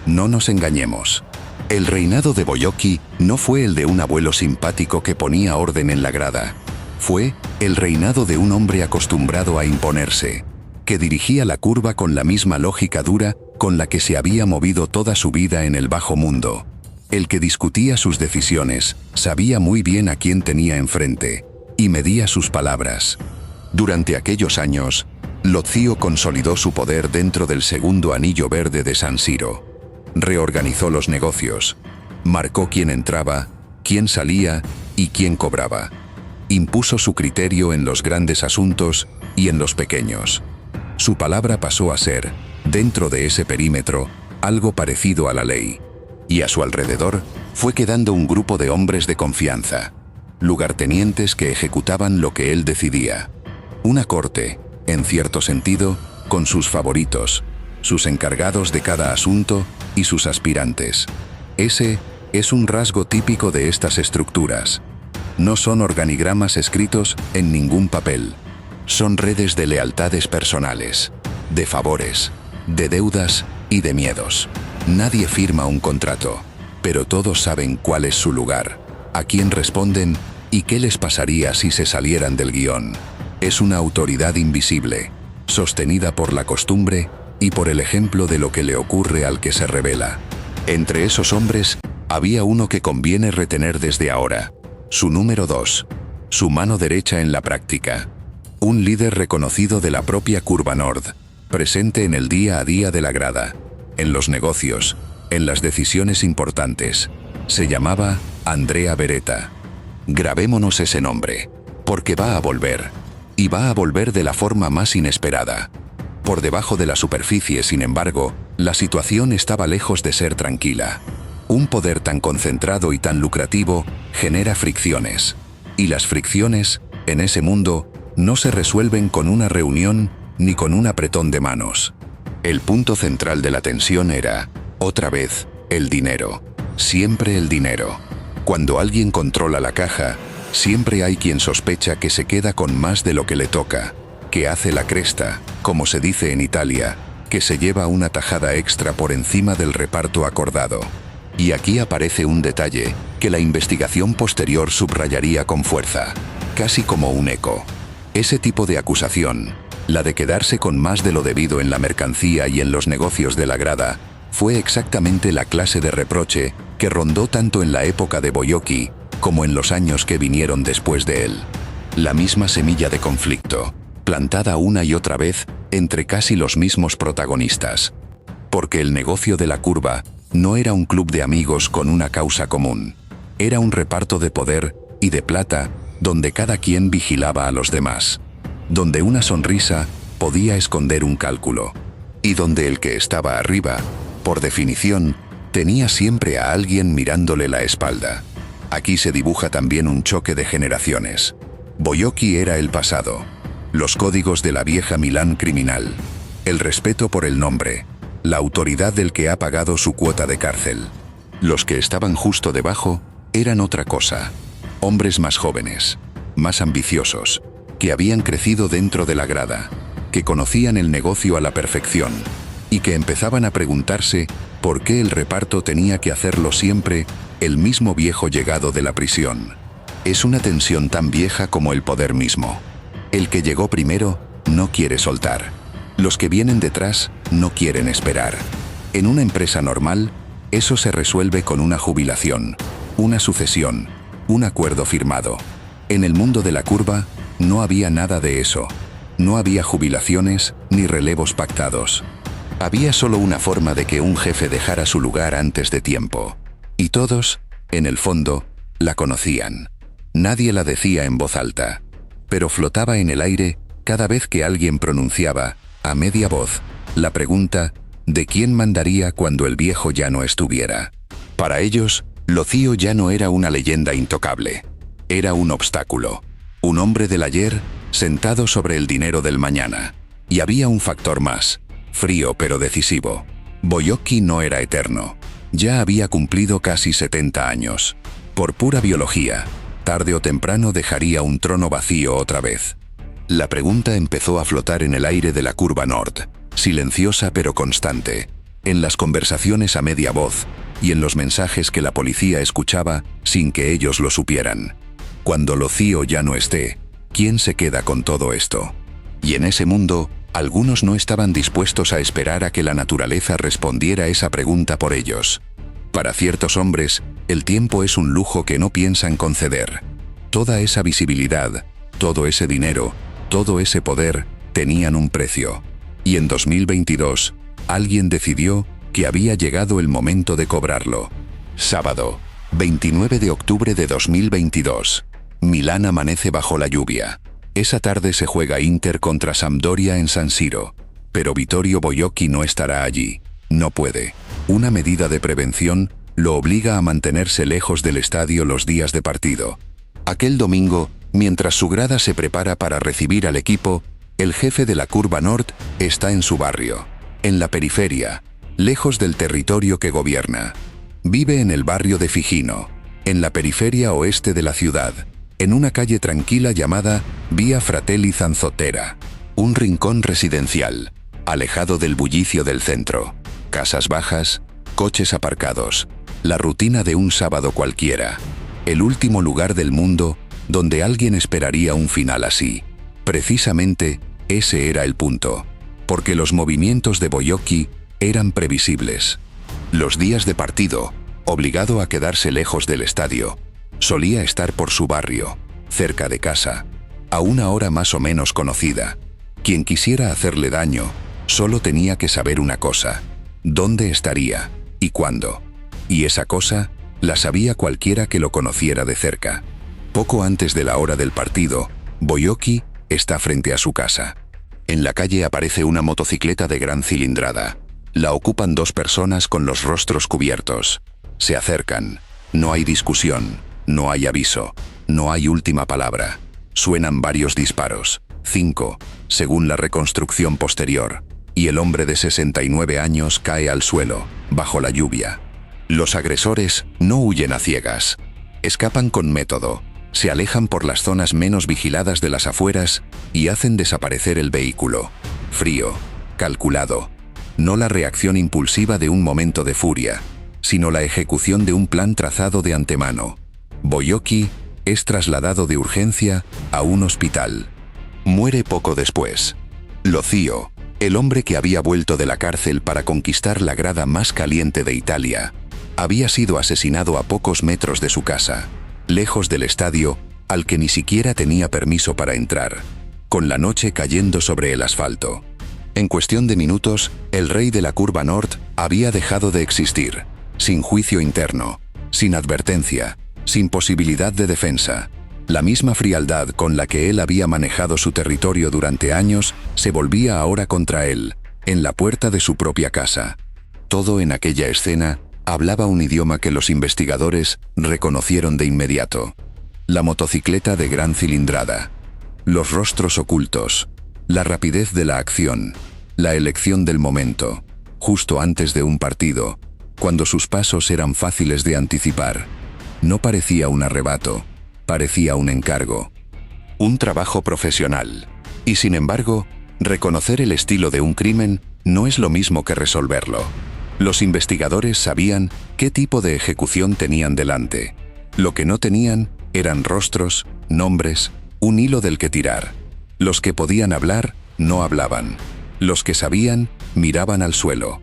Speaker 1: No nos engañemos. El reinado de Boyocki no fue el de un abuelo simpático que ponía orden en la grada. Fue el reinado de un hombre acostumbrado a imponerse, que dirigía la curva con la misma lógica dura con la que se había movido toda su vida en el bajo mundo. El que discutía sus decisiones, sabía muy bien a quién tenía enfrente, y medía sus palabras. Durante aquellos años, Lozio consolidó su poder dentro del segundo anillo verde de San Siro. Reorganizó los negocios, marcó quién entraba, quién salía y quién cobraba. Impuso su criterio en los grandes asuntos y en los pequeños. Su palabra pasó a ser, dentro de ese perímetro, algo parecido a la ley. Y a su alrededor fue quedando un grupo de hombres de confianza, lugartenientes que ejecutaban lo que él decidía. Una corte, en cierto sentido, con sus favoritos, sus encargados de cada asunto y sus aspirantes. Ese es un rasgo típico de estas estructuras. No son organigramas escritos en ningún papel. Son redes de lealtades personales, de favores, de deudas y de miedos. Nadie firma un contrato, pero todos saben cuál es su lugar, a quién responden y qué les pasaría si se salieran del guión. Es una autoridad invisible, sostenida por la costumbre y por el ejemplo de lo que le ocurre al que se rebela. Entre esos hombres, había uno que conviene retener desde ahora. Su número 2. Su mano derecha en la práctica. Un líder reconocido de la propia Curva Nord, presente en el día a día de la grada, en los negocios, en las decisiones importantes. Se llamaba Andrea Beretta. Grabémonos ese nombre, porque va a volver. Y va a volver de la forma más inesperada. Por debajo de la superficie, sin embargo, la situación estaba lejos de ser tranquila. Un poder tan concentrado y tan lucrativo genera fricciones. Y las fricciones, en ese mundo, no se resuelven con una reunión ni con un apretón de manos. El punto central de la tensión era, otra vez, el dinero. Siempre el dinero. Cuando alguien controla la caja, siempre hay quien sospecha que se queda con más de lo que le toca, que hace la cresta, como se dice en Italia, que se lleva una tajada extra por encima del reparto acordado. Y aquí aparece un detalle que la investigación posterior subrayaría con fuerza, casi como un eco. Ese tipo de acusación, la de quedarse con más de lo debido en la mercancía y en los negocios de la grada, fue exactamente la clase de reproche que rondó tanto en la época de Boyocchi como en los años que vinieron después de él. La misma semilla de conflicto, plantada una y otra vez entre casi los mismos protagonistas. Porque el negocio de la Curva no era un club de amigos con una causa común. Era un reparto de poder y de plata donde cada quien vigilaba a los demás. Donde una sonrisa podía esconder un cálculo. Y donde el que estaba arriba, por definición, tenía siempre a alguien mirándole la espalda. Aquí se dibuja también un choque de generaciones. Boyocchi era el pasado, los códigos de la vieja Milán criminal, el respeto por el nombre, la autoridad del que ha pagado su cuota de cárcel. Los que estaban justo debajo eran otra cosa. Hombres más jóvenes, más ambiciosos, que habían crecido dentro de la grada, que conocían el negocio a la perfección y que empezaban a preguntarse por qué el reparto tenía que hacerlo siempre el mismo viejo llegado de la prisión. Es una tensión tan vieja como el poder mismo. El que llegó primero no quiere soltar. Los que vienen detrás no quieren esperar. En una empresa normal, eso se resuelve con una jubilación, una sucesión, un acuerdo firmado. En el mundo de la Curva, no había nada de eso. No había jubilaciones ni relevos pactados. Había solo una forma de que un jefe dejara su lugar antes de tiempo. Y todos, en el fondo, la conocían. Nadie la decía en voz alta, pero flotaba en el aire cada vez que alguien pronunciaba, a media voz, la pregunta de quién mandaría cuando el viejo ya no estuviera. Para ellos, Locío ya no era una leyenda intocable. Era un obstáculo. Un hombre del ayer, sentado sobre el dinero del mañana. Y había un factor más, frío pero decisivo. Boyocchi no era eterno. Ya había cumplido casi 70 años. Por pura biología, tarde o temprano dejaría un trono vacío otra vez. La pregunta empezó a flotar en el aire de la Curva Nord, silenciosa pero constante, en las conversaciones a media voz y en los mensajes que la policía escuchaba sin que ellos lo supieran. Cuando Locío ya no esté, ¿quién se queda con todo esto? Y en ese mundo, algunos no estaban dispuestos a esperar a que la naturaleza respondiera esa pregunta por ellos. Para ciertos hombres, el tiempo es un lujo que no piensan conceder. Toda esa visibilidad, todo ese dinero, todo ese poder, tenían un precio. Y en 2022, alguien decidió que había llegado el momento de cobrarlo. Sábado, 29 de octubre de 2022. Milán amanece bajo la lluvia. Esa tarde se juega Inter contra Sampdoria en San Siro. Pero Vittorio Boyocchi no estará allí. No puede. Una medida de prevención lo obliga a mantenerse lejos del estadio los días de partido. Aquel domingo, mientras su grada se prepara para recibir al equipo, el jefe de la Curva Nord está en su barrio. en la periferia, lejos del territorio que gobierna. Vive en el barrio de Figino, en la periferia oeste de la ciudad, en una calle tranquila llamada Via Fratelli Zanzotera, un rincón residencial, alejado del bullicio del centro. Casas bajas, coches aparcados, la rutina de un sábado cualquiera, el último lugar del mundo donde alguien esperaría un final así. Precisamente, ese era el punto, porque los movimientos de Boyocki eran previsibles. Los días de partido, obligado a quedarse lejos del estadio, solía estar por su barrio, cerca de casa, a una hora más o menos conocida. Quien quisiera hacerle daño, solo tenía que saber una cosa: dónde estaría y cuándo. Y esa cosa la sabía cualquiera que lo conociera de cerca. Poco antes de la hora del partido, Boyocki está frente a su casa. En la calle aparece una motocicleta de gran cilindrada. La ocupan dos personas con los rostros cubiertos. Se acercan. No hay discusión, no hay aviso, no hay última palabra. Suenan varios disparos, 5, según la reconstrucción posterior, y el hombre de 69 años cae al suelo, bajo la lluvia. Los agresores no huyen a ciegas. Escapan con método, se alejan por las zonas menos vigiladas de las afueras y hacen desaparecer el vehículo. Frío, calculado. No la reacción impulsiva de un momento de furia, sino la ejecución de un plan trazado de antemano. Boyocki es trasladado de urgencia a un hospital. Muere poco después. Lozio, el hombre que había vuelto de la cárcel para conquistar la grada más caliente de Italia, había sido asesinado a pocos metros de su casa, lejos del estadio, al que ni siquiera tenía permiso para entrar, con la noche cayendo sobre el asfalto. En cuestión de minutos, el rey de la Curva Nord había dejado de existir, sin juicio interno, sin advertencia, sin posibilidad de defensa. La misma frialdad con la que él había manejado su territorio durante años se volvía ahora contra él, en la puerta de su propia casa. Todo en aquella escena hablaba un idioma que los investigadores reconocieron de inmediato. La motocicleta de gran cilindrada, los rostros ocultos, la rapidez de la acción, la elección del momento, justo antes de un partido, cuando sus pasos eran fáciles de anticipar. No parecía un arrebato, parecía un encargo, un trabajo profesional. Y sin embargo, reconocer el estilo de un crimen no es lo mismo que resolverlo. Los investigadores sabían qué tipo de ejecución tenían delante. Lo que no tenían eran rostros, nombres, un hilo del que tirar. Los que podían hablar, no hablaban. Los que sabían, miraban al suelo.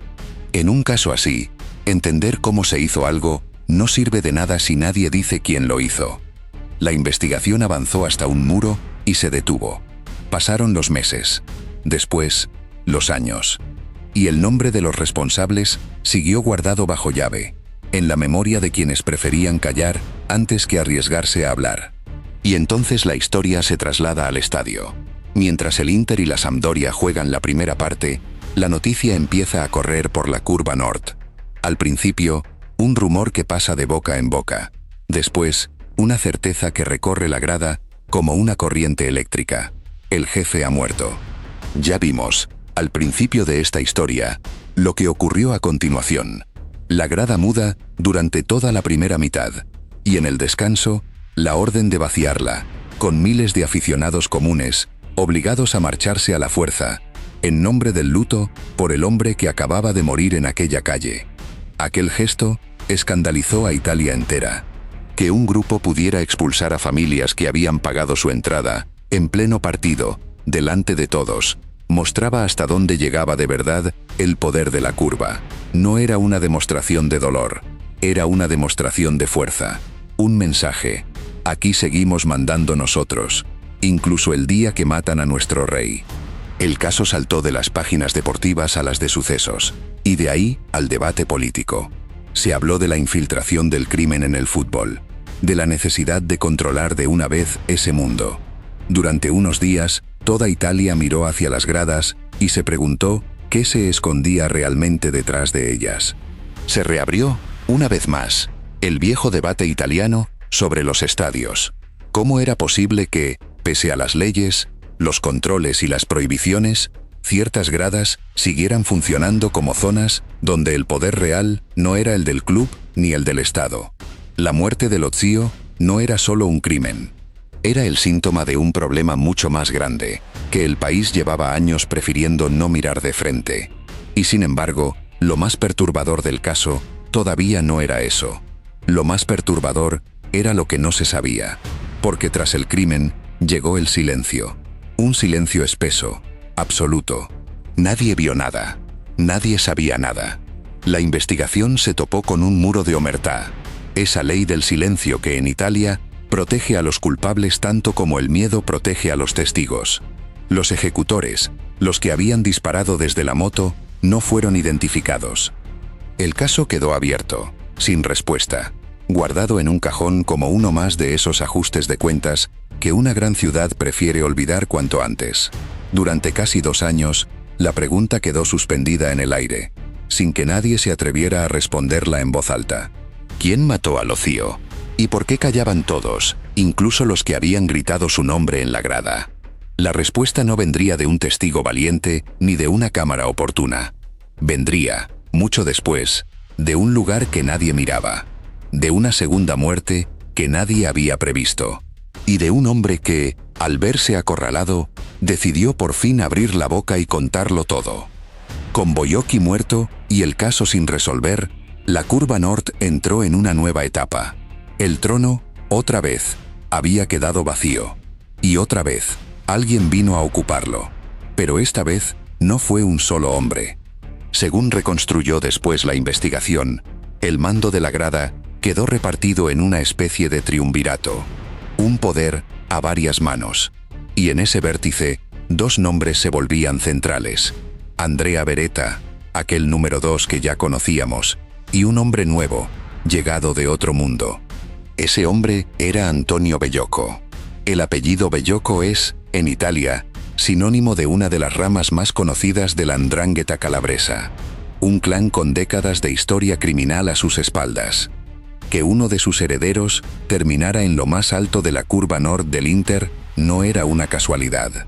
Speaker 1: En un caso así, entender cómo se hizo algo no sirve de nada si nadie dice quién lo hizo. La investigación avanzó hasta un muro y se detuvo. Pasaron los meses. Después, los años. Y el nombre de los responsables siguió guardado bajo llave, en la memoria de quienes preferían callar antes que arriesgarse a hablar. Y entonces la historia se traslada al estadio. Mientras el Inter y la Sampdoria juegan la primera parte, la noticia empieza a correr por la Curva Nord. Al principio, un rumor que pasa de boca en boca. Después, una certeza que recorre la grada como una corriente eléctrica. El jefe ha muerto. Ya vimos, al principio de esta historia, lo que ocurrió a continuación. La grada muda durante toda la primera mitad, y en el descanso, la orden de vaciarla, con miles de aficionados comunes, obligados a marcharse a la fuerza, en nombre del luto por el hombre que acababa de morir en aquella calle. Aquel gesto escandalizó a Italia entera. Que un grupo pudiera expulsar a familias que habían pagado su entrada, en pleno partido, delante de todos, mostraba hasta dónde llegaba de verdad el poder de la curva. No era una demostración de dolor, era una demostración de fuerza. Un mensaje: aquí seguimos mandando nosotros, incluso el día que matan a nuestro rey. El caso saltó de las páginas deportivas a las de sucesos, y de ahí al debate político. Se habló de la infiltración del crimen en el fútbol, de la necesidad de controlar de una vez ese mundo. Durante unos días, toda Italia miró hacia las gradas y se preguntó qué se escondía realmente detrás de ellas. Se reabrió, una vez más, el viejo debate italiano sobre los estadios. ¿Cómo era posible que, pese a las leyes, los controles y las prohibiciones, ciertas gradas siguieran funcionando como zonas donde el poder real no era el del club ni el del Estado. La muerte de Lozio no era solo un crimen. Era el síntoma de un problema mucho más grande, que el país llevaba años prefiriendo no mirar de frente. Y sin embargo, lo más perturbador del caso todavía no era eso. Lo más perturbador era lo que no se sabía, porque tras el crimen llegó el silencio. Un silencio espeso, absoluto. Nadie vio nada. Nadie sabía nada. La investigación se topó con un muro de omertá, esa ley del silencio que en Italia protege a los culpables tanto como el miedo protege a los testigos. Los ejecutores, los que habían disparado desde la moto, no fueron identificados. El caso quedó abierto, sin respuesta, guardado en un cajón como uno más de esos ajustes de cuentas que una gran ciudad prefiere olvidar cuanto antes. Durante casi 2 años, la pregunta quedó suspendida en el aire, sin que nadie se atreviera a responderla en voz alta. ¿Quién mató a Lozio? ¿Y por qué callaban todos, incluso los que habían gritado su nombre en la grada? La respuesta no vendría de un testigo valiente ni de una cámara oportuna. Vendría, mucho después, de un lugar que nadie miraba, de una segunda muerte que nadie había previsto, y de un hombre que, al verse acorralado, decidió por fin abrir la boca y contarlo todo. Con Bojocki muerto y el caso sin resolver, la Curva Nord entró en una nueva etapa. El trono, otra vez, había quedado vacío. Y otra vez, alguien vino a ocuparlo. Pero esta vez, no fue un solo hombre. Según reconstruyó después la investigación, el mando de la grada quedó repartido en una especie de triunvirato. Un poder a varias manos. Y en ese vértice, 2 nombres se volvían centrales. Andrea Beretta, aquel número 2 que ya conocíamos, y un hombre nuevo, llegado de otro mundo. Ese hombre era Antonio Bellocco. El apellido Bellocco es, en Italia, sinónimo de una de las ramas más conocidas de la 'ndrangheta calabresa. Un clan con décadas de historia criminal a sus espaldas. Que uno de sus herederos terminara en lo más alto de la Curva Nord del Inter no era una casualidad.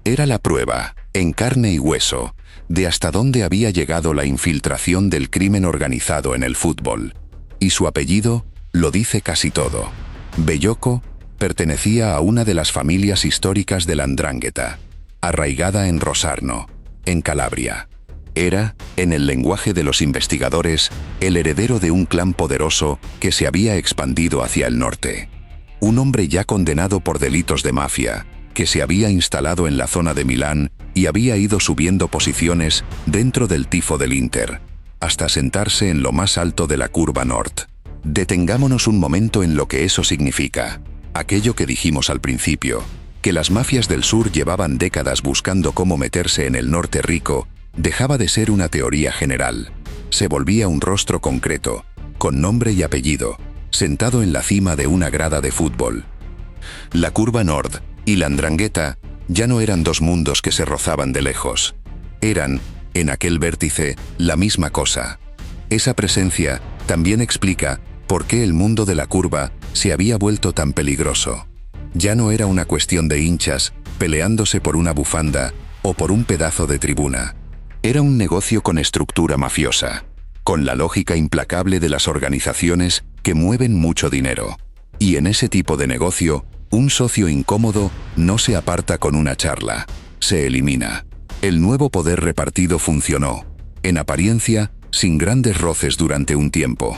Speaker 1: Era la prueba, en carne y hueso, de hasta dónde había llegado la infiltración del crimen organizado en el fútbol. Y su apellido lo dice casi todo. Bellocco pertenecía a una de las familias históricas de la 'ndrangheta, arraigada en Rosarno, en Calabria. Era, en el lenguaje de los investigadores, el heredero de un clan poderoso que se había expandido hacia el norte. Un hombre ya condenado por delitos de mafia, que se había instalado en la zona de Milán y había ido subiendo posiciones dentro del tifo del Inter, hasta sentarse en lo más alto de la Curva Nord. Detengámonos un momento en lo que eso significa. Aquello que dijimos al principio, que las mafias del sur llevaban décadas buscando cómo meterse en el norte rico, dejaba de ser una teoría general. Se volvía un rostro concreto, con nombre y apellido, sentado en la cima de una grada de fútbol. La Curva Nord y la 'ndrangheta ya no eran 2 mundos que se rozaban de lejos. Eran, en aquel vértice, la misma cosa. Esa presencia también explica por qué el mundo de la curva se había vuelto tan peligroso. Ya no era una cuestión de hinchas peleándose por una bufanda o por un pedazo de tribuna. Era un negocio con estructura mafiosa, con la lógica implacable de las organizaciones que mueven mucho dinero. Y en ese tipo de negocio, un socio incómodo no se aparta con una charla, se elimina. El nuevo poder repartido funcionó, en apariencia, sin grandes roces durante un tiempo.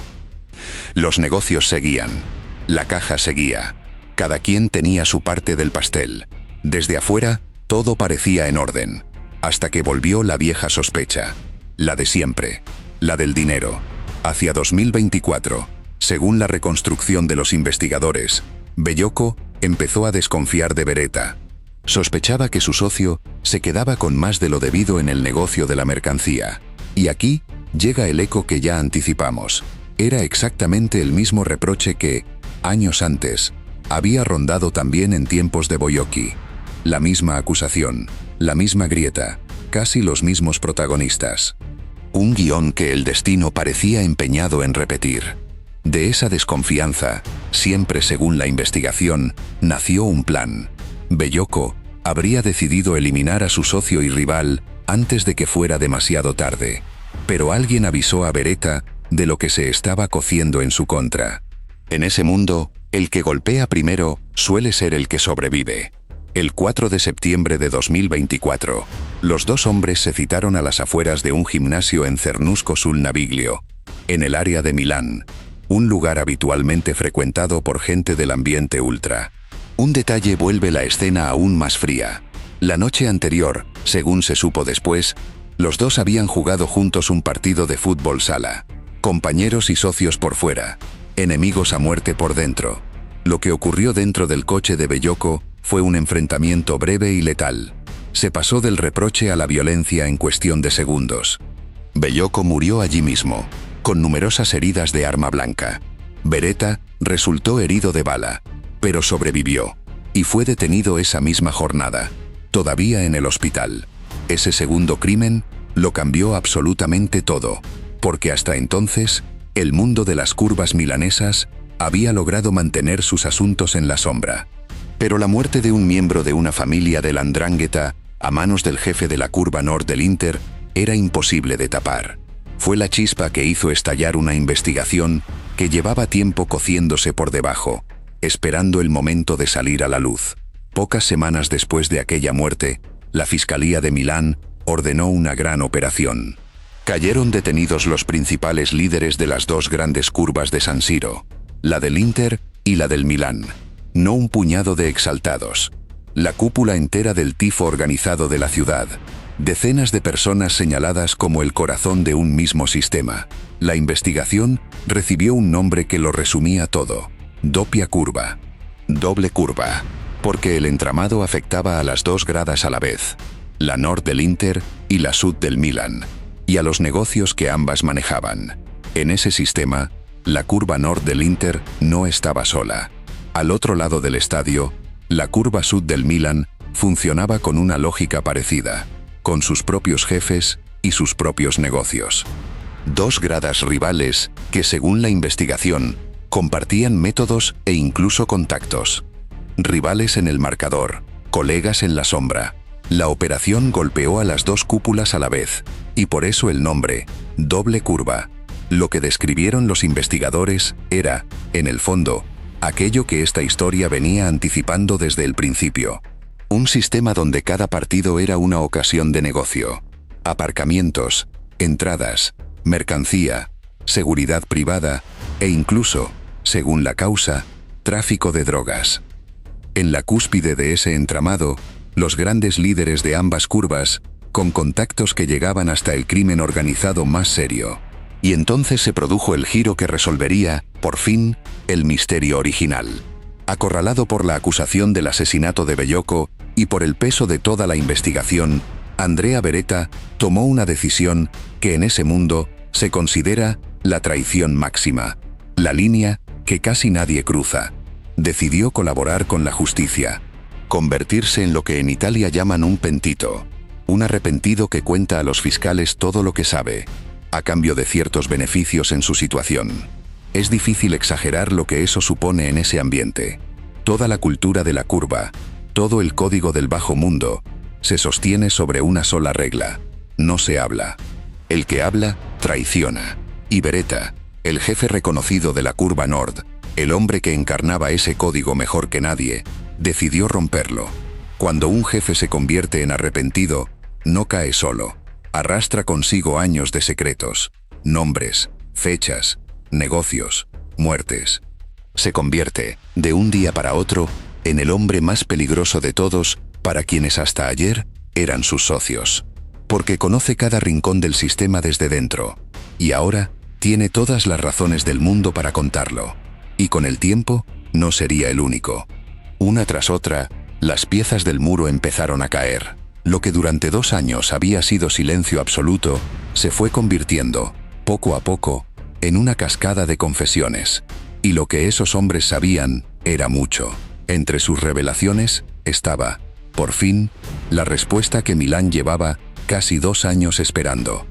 Speaker 1: Los negocios seguían, la caja seguía, cada quien tenía su parte del pastel. Desde afuera, todo parecía en orden, hasta que volvió la vieja sospecha, la de siempre, la del dinero. Hacia 2024, según la reconstrucción de los investigadores, Bellocco empezó a desconfiar de Beretta. Sospechaba que su socio se quedaba con más de lo debido en el negocio de la mercancía. Y aquí llega el eco que ya anticipamos. Era exactamente el mismo reproche que, años antes, había rondado también en tiempos de Bojocki. La misma acusación, la misma grieta, casi los mismos protagonistas. Un guión que el destino parecía empeñado en repetir. De esa desconfianza, siempre según la investigación, nació un plan. Bellocco Habría decidido eliminar a su socio y rival antes de que fuera demasiado tarde. Pero alguien avisó a Beretta de lo que se estaba cociendo en su contra. En ese mundo, el que golpea primero suele ser el que sobrevive. El 4 de septiembre de 2024, los dos hombres se citaron a las afueras de un gimnasio en Cernusco sul Naviglio, en el área de Milán, un lugar habitualmente frecuentado por gente del ambiente ultra. Un detalle vuelve la escena aún más fría. La noche anterior, según se supo después, los dos habían jugado juntos un partido de fútbol sala. Compañeros y socios por fuera, enemigos a muerte por dentro. Lo que ocurrió dentro del coche de Bellocco fue un enfrentamiento breve y letal. Se pasó del reproche a la violencia en cuestión de segundos. Bellocco murió allí mismo, con numerosas heridas de arma blanca. Beretta resultó herido de bala, pero sobrevivió, y fue detenido esa misma jornada, todavía en el hospital. Ese segundo crimen lo cambió absolutamente todo, porque hasta entonces, el mundo de las curvas milanesas había logrado mantener sus asuntos en la sombra. Pero la muerte de un miembro de una familia de la 'Ndrangheta, a manos del jefe de la curva Nord del Inter, era imposible de tapar. Fue la chispa que hizo estallar una investigación que llevaba tiempo cociéndose por debajo, esperando el momento de salir a la luz. Pocas semanas después de aquella muerte, la Fiscalía de Milán ordenó una gran operación. Cayeron detenidos los principales líderes de las dos grandes curvas de San Siro, la del Inter y la del Milán. No un puñado de exaltados. La cúpula entera del tifo organizado de la ciudad. Decenas de personas señaladas como el corazón de un mismo sistema. La investigación recibió un nombre que lo resumía todo. Doppia curva. Doble curva. Porque el entramado afectaba a las dos gradas a la vez. La Nord del Inter y la Sud del Milán. Y a los negocios que ambas manejaban. En ese sistema, la curva Nord del Inter no estaba sola. Al otro lado del estadio, la curva Sud del Milán funcionaba con una lógica parecida, con sus propios jefes y sus propios negocios. Dos gradas rivales que, según la investigación, compartían métodos e incluso contactos. Rivales en el marcador, colegas en la sombra. La operación golpeó a las dos cúpulas a la vez, y por eso el nombre, doble curva. Lo que describieron los investigadores era, en el fondo, aquello que esta historia venía anticipando desde el principio. Un sistema donde cada partido era una ocasión de negocio. Aparcamientos, entradas, mercancía, seguridad privada e incluso, según la causa, tráfico de drogas. En la cúspide de ese entramado, los grandes líderes de ambas curvas, con contactos que llegaban hasta el crimen organizado más serio. Y entonces se produjo el giro que resolvería, por fin, el misterio original. Acorralado por la acusación del asesinato de Bellocco y por el peso de toda la investigación, Andrea Beretta tomó una decisión que en ese mundo se considera la traición máxima, la línea que casi nadie cruza. Decidió colaborar con la justicia, convertirse en lo que en Italia llaman un pentito, un arrepentido que cuenta a los fiscales todo lo que sabe, a cambio de ciertos beneficios en su situación. Es difícil exagerar lo que eso supone en ese ambiente. Toda la cultura de la curva, todo el código del bajo mundo, se sostiene sobre una sola regla: no se habla. El que habla, traiciona. Y Beretta, el jefe reconocido de la curva Nord, el hombre que encarnaba ese código mejor que nadie, decidió romperlo. Cuando un jefe se convierte en arrepentido, no cae solo. Arrastra consigo años de secretos, nombres, fechas, negocios, muertes. Se convierte, de un día para otro, en el hombre más peligroso de todos para quienes hasta ayer eran sus socios. Porque conoce cada rincón del sistema desde dentro. Y ahora, tiene todas las razones del mundo para contarlo. Y con el tiempo, no sería el único. Una tras otra, las piezas del muro empezaron a caer. Lo que durante 2 años había sido silencio absoluto, se fue convirtiendo, poco a poco, en una cascada de confesiones. Y lo que esos hombres sabían era mucho. Entre sus revelaciones estaba, por fin, la respuesta que Milán llevaba casi 2 años esperando.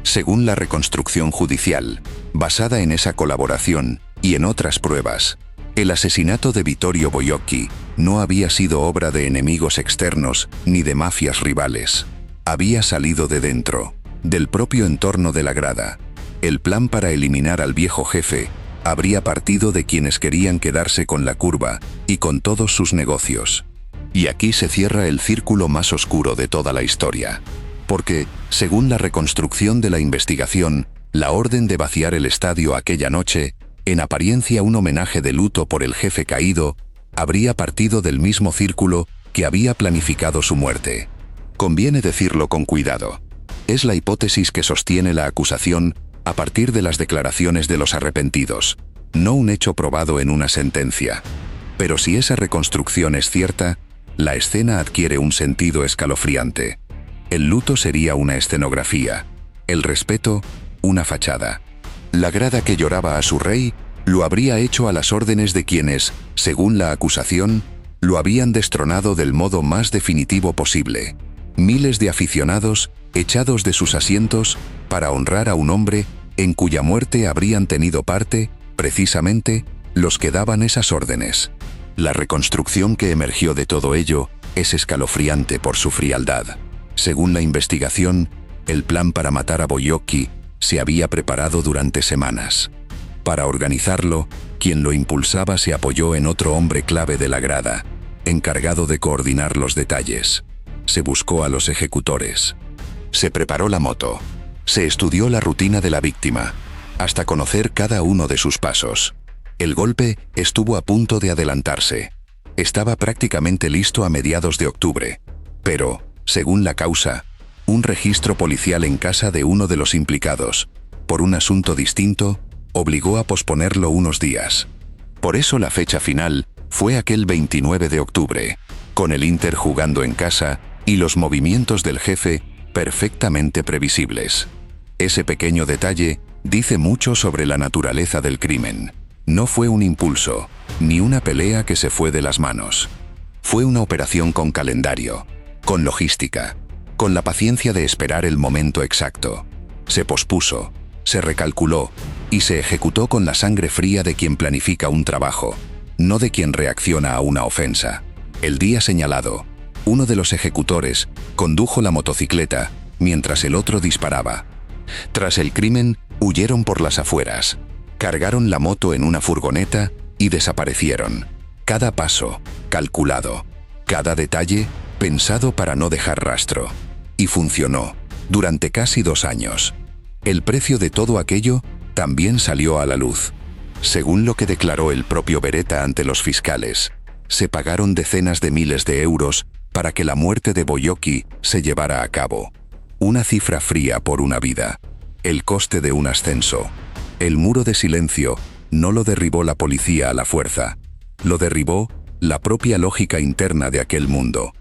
Speaker 1: Según la reconstrucción judicial, basada en esa colaboración y en otras pruebas, El asesinato de Vittorio Boiocchi no había sido obra de enemigos externos ni de mafias rivales. Había salido de dentro, del propio entorno de la grada. El plan para eliminar al viejo jefe habría partido de quienes querían quedarse con la curva y con todos sus negocios. Y aquí se cierra el círculo más oscuro de toda la historia. Porque, según la reconstrucción de la investigación, la orden de vaciar el estadio aquella noche, en apariencia un homenaje de luto por el jefe caído, habría partido del mismo círculo que había planificado su muerte. Conviene decirlo con cuidado. Es la hipótesis que sostiene la acusación a partir de las declaraciones de los arrepentidos, no un hecho probado en una sentencia. Pero si esa reconstrucción es cierta, la escena adquiere un sentido escalofriante. El luto sería una escenografía, el respeto, una fachada. La grada que lloraba a su rey lo habría hecho a las órdenes de quienes, según la acusación, lo habían destronado del modo más definitivo posible. Miles de aficionados echados de sus asientos para honrar a un hombre en cuya muerte habrían tenido parte, precisamente, los que daban esas órdenes. La reconstrucción que emergió de todo ello es escalofriante por su frialdad. Según la investigación, el plan para matar a Boiocchi se había preparado durante semanas. Para organizarlo, quien lo impulsaba se apoyó en otro hombre clave de la grada, encargado de coordinar los detalles. Se buscó a los ejecutores. Se preparó la moto. Se estudió la rutina de la víctima, hasta conocer cada uno de sus pasos. El golpe estuvo a punto de adelantarse. Estaba prácticamente listo a mediados de octubre. Pero, según la causa, un registro policial en casa de uno de los implicados, por un asunto distinto, obligó a posponerlo unos días. Por eso la fecha final fue aquel 29 de octubre, con el Inter jugando en casa y los movimientos del jefe perfectamente previsibles. Ese pequeño detalle dice mucho sobre la naturaleza del crimen. No fue un impulso, ni una pelea que se fue de las manos. Fue una operación con calendario, con logística, con la paciencia de esperar el momento exacto. Se pospuso, se recalculó y se ejecutó con la sangre fría de quien planifica un trabajo, no de quien reacciona a una ofensa. El día señalado, uno de los ejecutores condujo la motocicleta mientras el otro disparaba. Tras el crimen, huyeron por las afueras, cargaron la moto en una furgoneta y desaparecieron. Cada paso, calculado, cada detalle, pensado para no dejar rastro. Y funcionó, durante casi 2 años. El precio de todo aquello también salió a la luz. Según lo que declaró el propio Beretta ante los fiscales, se pagaron decenas de miles de euros para que la muerte de Boiocchi se llevara a cabo. Una cifra fría por una vida. El coste de un ascenso. El muro de silencio no lo derribó la policía a la fuerza. Lo derribó la propia lógica interna de aquel mundo.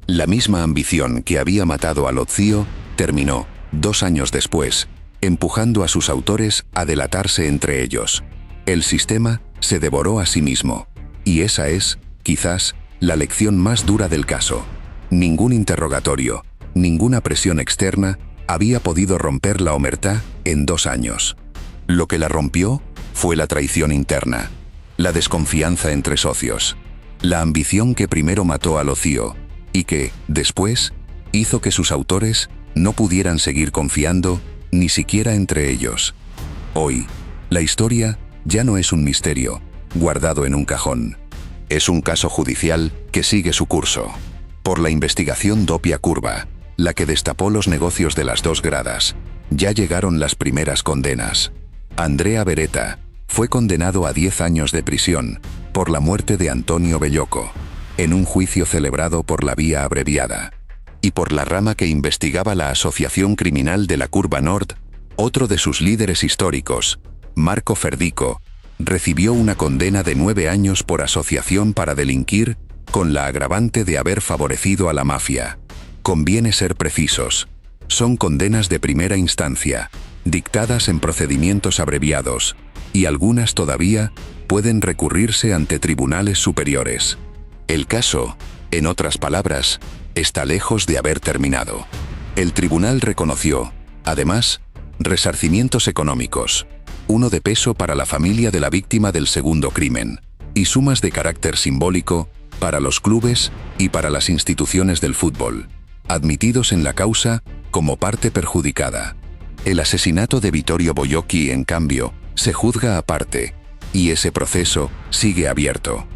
Speaker 1: La misma ambición que había matado a Lozio terminó, 2 años después, empujando a sus autores a delatarse entre ellos. El sistema se devoró a sí mismo. Y esa es, quizás, la lección más dura del caso. Ningún interrogatorio, ninguna presión externa había podido romper la omertá en 2 años. Lo que la rompió fue la traición interna, la desconfianza entre socios, la ambición que primero mató a Lozio y que, después, hizo que sus autores no pudieran seguir confiando, ni siquiera entre ellos. Hoy, la historia ya no es un misterio, guardado en un cajón. Es un caso judicial que sigue su curso. Por la investigación Doppia Curva, la que destapó los negocios de las 2 gradas, ya llegaron las primeras condenas. Andrea Beretta fue condenado a 10 años de prisión por la muerte de Antonio Bellocco, en un juicio celebrado por la vía abreviada. Y por la rama que investigaba la asociación criminal de la Curva Nord, otro de sus líderes históricos, Marco Ferdico, recibió una condena de 9 años por asociación para delinquir, con la agravante de haber favorecido a la mafia. Conviene ser precisos. Son condenas de primera instancia, dictadas en procedimientos abreviados, y algunas todavía pueden recurrirse ante tribunales superiores. El caso, en otras palabras, está lejos de haber terminado. El tribunal reconoció, además, resarcimientos económicos, uno de peso para la familia de la víctima del segundo crimen. y sumas de carácter simbólico para los clubes y para las instituciones del fútbol, admitidos en la causa como parte perjudicada. El asesinato de Vittorio Bojocchi, en cambio, se juzga aparte, y ese proceso sigue abierto.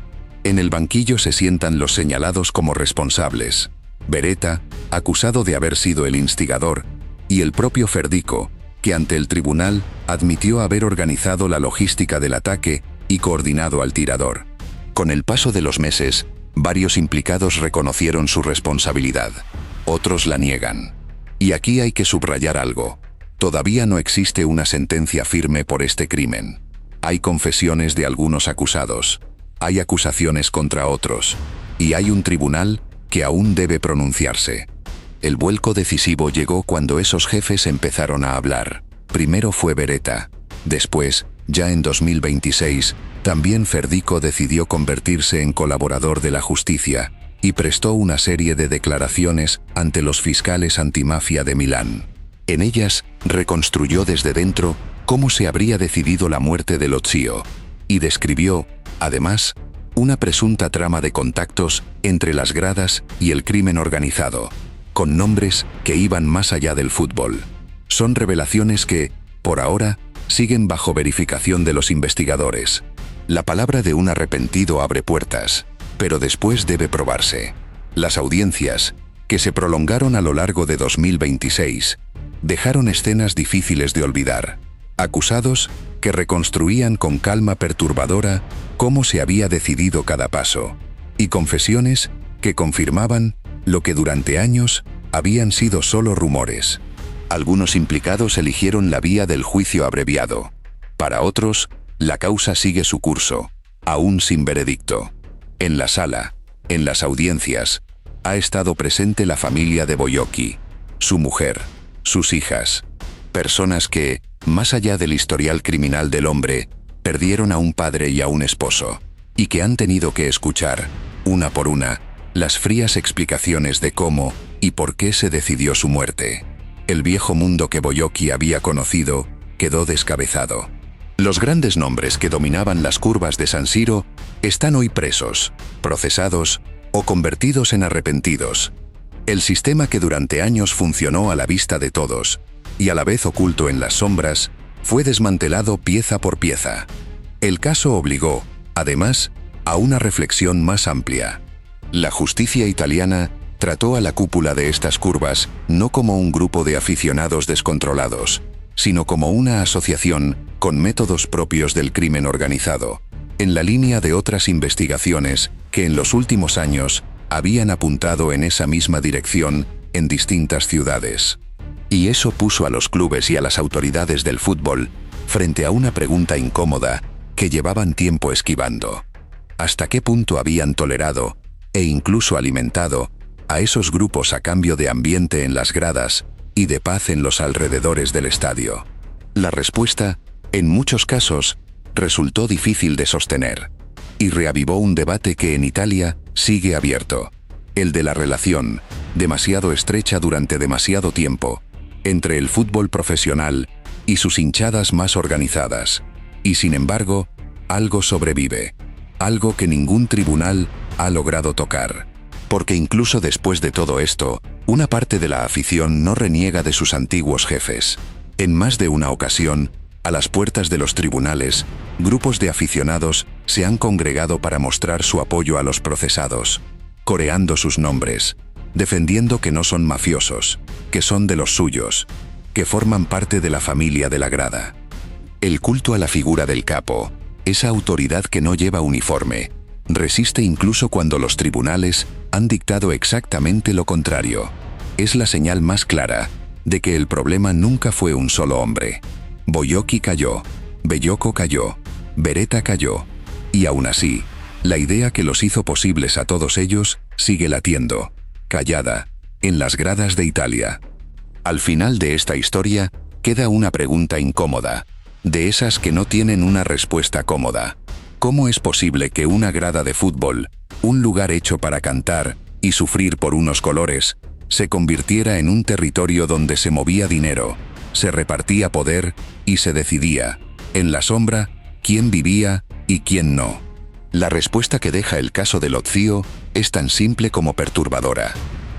Speaker 1: En el banquillo se sientan los señalados como responsables: Beretta, acusado de haber sido el instigador, y el propio Ferdico, que ante el tribunal admitió haber organizado la logística del ataque y coordinado al tirador. Con el paso de los meses, varios implicados reconocieron su responsabilidad. Otros la niegan. Y aquí hay que subrayar algo: todavía no existe una sentencia firme por este crimen. Hay confesiones de algunos acusados, hay acusaciones contra otros, y hay un tribunal que aún debe pronunciarse. El vuelco decisivo llegó cuando esos jefes empezaron a hablar. Primero fue Beretta. Después, ya en 2026, también Ferdico decidió convertirse en colaborador de la justicia y prestó una serie de declaraciones ante los fiscales antimafia de Milán. En ellas, reconstruyó desde dentro cómo se habría decidido la muerte de Lozio, y describió, además, una presunta trama de contactos entre las gradas y el crimen organizado, con nombres que iban más allá del fútbol. Son revelaciones que, por ahora, siguen bajo verificación de los investigadores. La palabra de un arrepentido abre puertas, pero después debe probarse. Las audiencias, que se prolongaron a lo largo de 2026, dejaron escenas difíciles de olvidar. Acusados que reconstruían con calma perturbadora cómo se había decidido cada paso, y confesiones que confirmaban lo que durante años habían sido solo rumores. Algunos implicados eligieron la vía del juicio abreviado. Para otros, la causa sigue su curso, aún sin veredicto. En la sala, en las audiencias, ha estado presente la familia de Bojocchi, su mujer, sus hijas, personas que, más allá del historial criminal del hombre, perdieron a un padre y a un esposo, y que han tenido que escuchar, una por una, las frías explicaciones de cómo y por qué se decidió su muerte. El viejo mundo que Bojocchi había conocido quedó descabezado. Los grandes nombres que dominaban las curvas de San Siro están hoy presos, procesados o convertidos en arrepentidos. El sistema que durante años funcionó a la vista de todos, y a la vez oculto en las sombras, fue desmantelado pieza por pieza. El caso obligó, además, a una reflexión más amplia. La justicia italiana trató a la cúpula de estas curvas no como un grupo de aficionados descontrolados, sino como una asociación con métodos propios del crimen organizado, en la línea de otras investigaciones que en los últimos años habían apuntado en esa misma dirección en distintas ciudades. Y eso puso a los clubes y a las autoridades del fútbol frente a una pregunta incómoda que llevaban tiempo esquivando. ¿Hasta qué punto habían tolerado, e incluso alimentado, a esos grupos a cambio de ambiente en las gradas y de paz en los alrededores del estadio? La respuesta, en muchos casos, resultó difícil de sostener, y reavivó un debate que en Italia sigue abierto, el de la relación, demasiado estrecha durante demasiado tiempo, entre el fútbol profesional y sus hinchadas más organizadas. Y sin embargo, algo sobrevive, algo que ningún tribunal ha logrado tocar. Porque incluso después de todo esto, una parte de la afición no reniega de sus antiguos jefes. En más de una ocasión, a las puertas de los tribunales, grupos de aficionados se han congregado para mostrar su apoyo a los procesados, coreando sus nombres, defendiendo que no son mafiosos, que son de los suyos, que forman parte de la familia de la grada. El culto a la figura del capo, esa autoridad que no lleva uniforme, resiste incluso cuando los tribunales han dictado exactamente lo contrario. Es la señal más clara de que el problema nunca fue un solo hombre. Bojocchi cayó, Bellocco cayó, Beretta cayó, y aún así, la idea que los hizo posibles a todos ellos sigue latiendo, callada, en las gradas de Italia. Al final de esta historia, queda una pregunta incómoda, de esas que no tienen una respuesta cómoda. ¿Cómo es posible que una grada de fútbol, un lugar hecho para cantar y sufrir por unos colores, se convirtiera en un territorio donde se movía dinero, se repartía poder y se decidía, en la sombra, quién vivía y quién no? La respuesta que deja el caso de Lotcio es tan simple como perturbadora.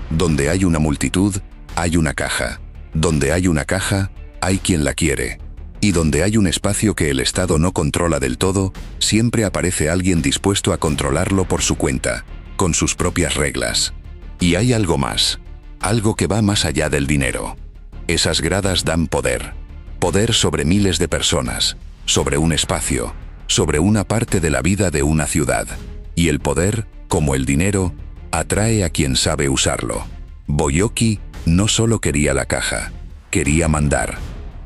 Speaker 1: Donde hay una multitud, hay una caja. Donde hay una caja, hay quien la quiere. Y donde hay un espacio que el Estado no controla del todo, siempre aparece alguien dispuesto a controlarlo por su cuenta, con sus propias reglas. Y hay algo más, algo que va más allá del dinero. Esas gradas dan poder. Poder sobre miles de personas, sobre un espacio, sobre una parte de la vida de una ciudad. Y el poder, como el dinero, atrae a quien sabe usarlo. Boyocki no solo quería la caja, quería mandar.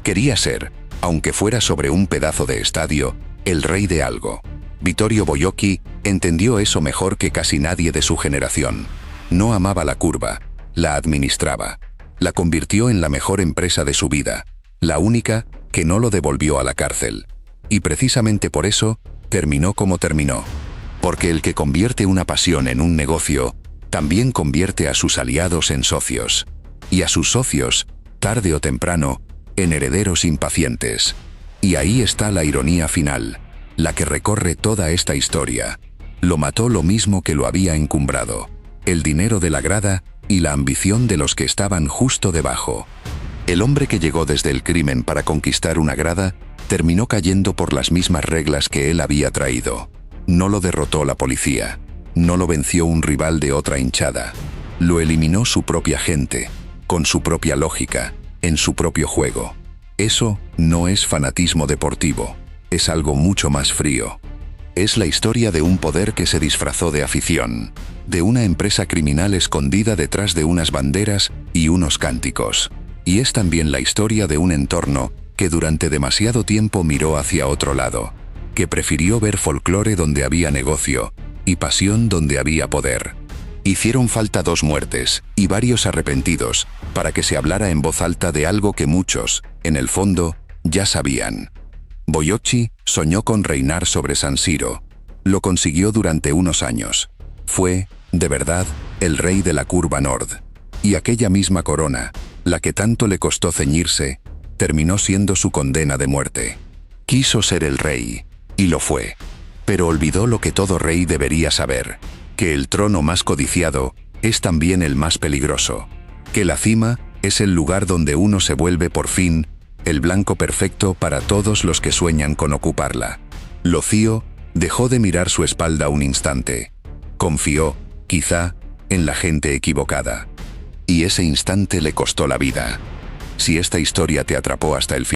Speaker 1: Quería ser, aunque fuera sobre un pedazo de estadio, el rey de algo. Vittorio Boyocki entendió eso mejor que casi nadie de su generación. No amaba la curva, la administraba. La convirtió en la mejor empresa de su vida, la única que no lo devolvió a la cárcel. Y precisamente por eso, terminó como terminó. Porque el que convierte una pasión en un negocio, también convierte a sus aliados en socios. Y a sus socios, tarde o temprano, en herederos impacientes. Y ahí está la ironía final, la que recorre toda esta historia. Lo mató lo mismo que lo había encumbrado, el dinero de la grada y la ambición de los que estaban justo debajo. El hombre que llegó desde el crimen para conquistar una grada, terminó cayendo por las mismas reglas que él había traído. No lo derrotó la policía, no lo venció un rival de otra hinchada, lo eliminó su propia gente, con su propia lógica, en su propio juego. Eso no es fanatismo deportivo, es algo mucho más frío. Es la historia de un poder que se disfrazó de afición, de una empresa criminal escondida detrás de unas banderas y unos cánticos. Y es también la historia de un entorno que durante demasiado tiempo miró hacia otro lado, que prefirió ver folclore donde había negocio y pasión donde había poder. Hicieron falta 2 muertes y varios arrepentidos para que se hablara en voz alta de algo que muchos, en el fondo, ya sabían. Boyocki soñó con reinar sobre San Siro. Lo consiguió durante unos años. Fue, de verdad, el rey de la curva Nord. Y aquella misma corona, la que tanto le costó ceñirse, terminó siendo su condena de muerte. Quiso ser el rey, y lo fue. Pero olvidó lo que todo rey debería saber, que el trono más codiciado es también el más peligroso, que la cima es el lugar donde uno se vuelve por fin el blanco perfecto para todos los que sueñan con ocuparla. Lotcio dejó de mirar su espalda un instante. Confió, quizá, en la gente equivocada. Y ese instante le costó la vida. Si esta historia te atrapó hasta el final,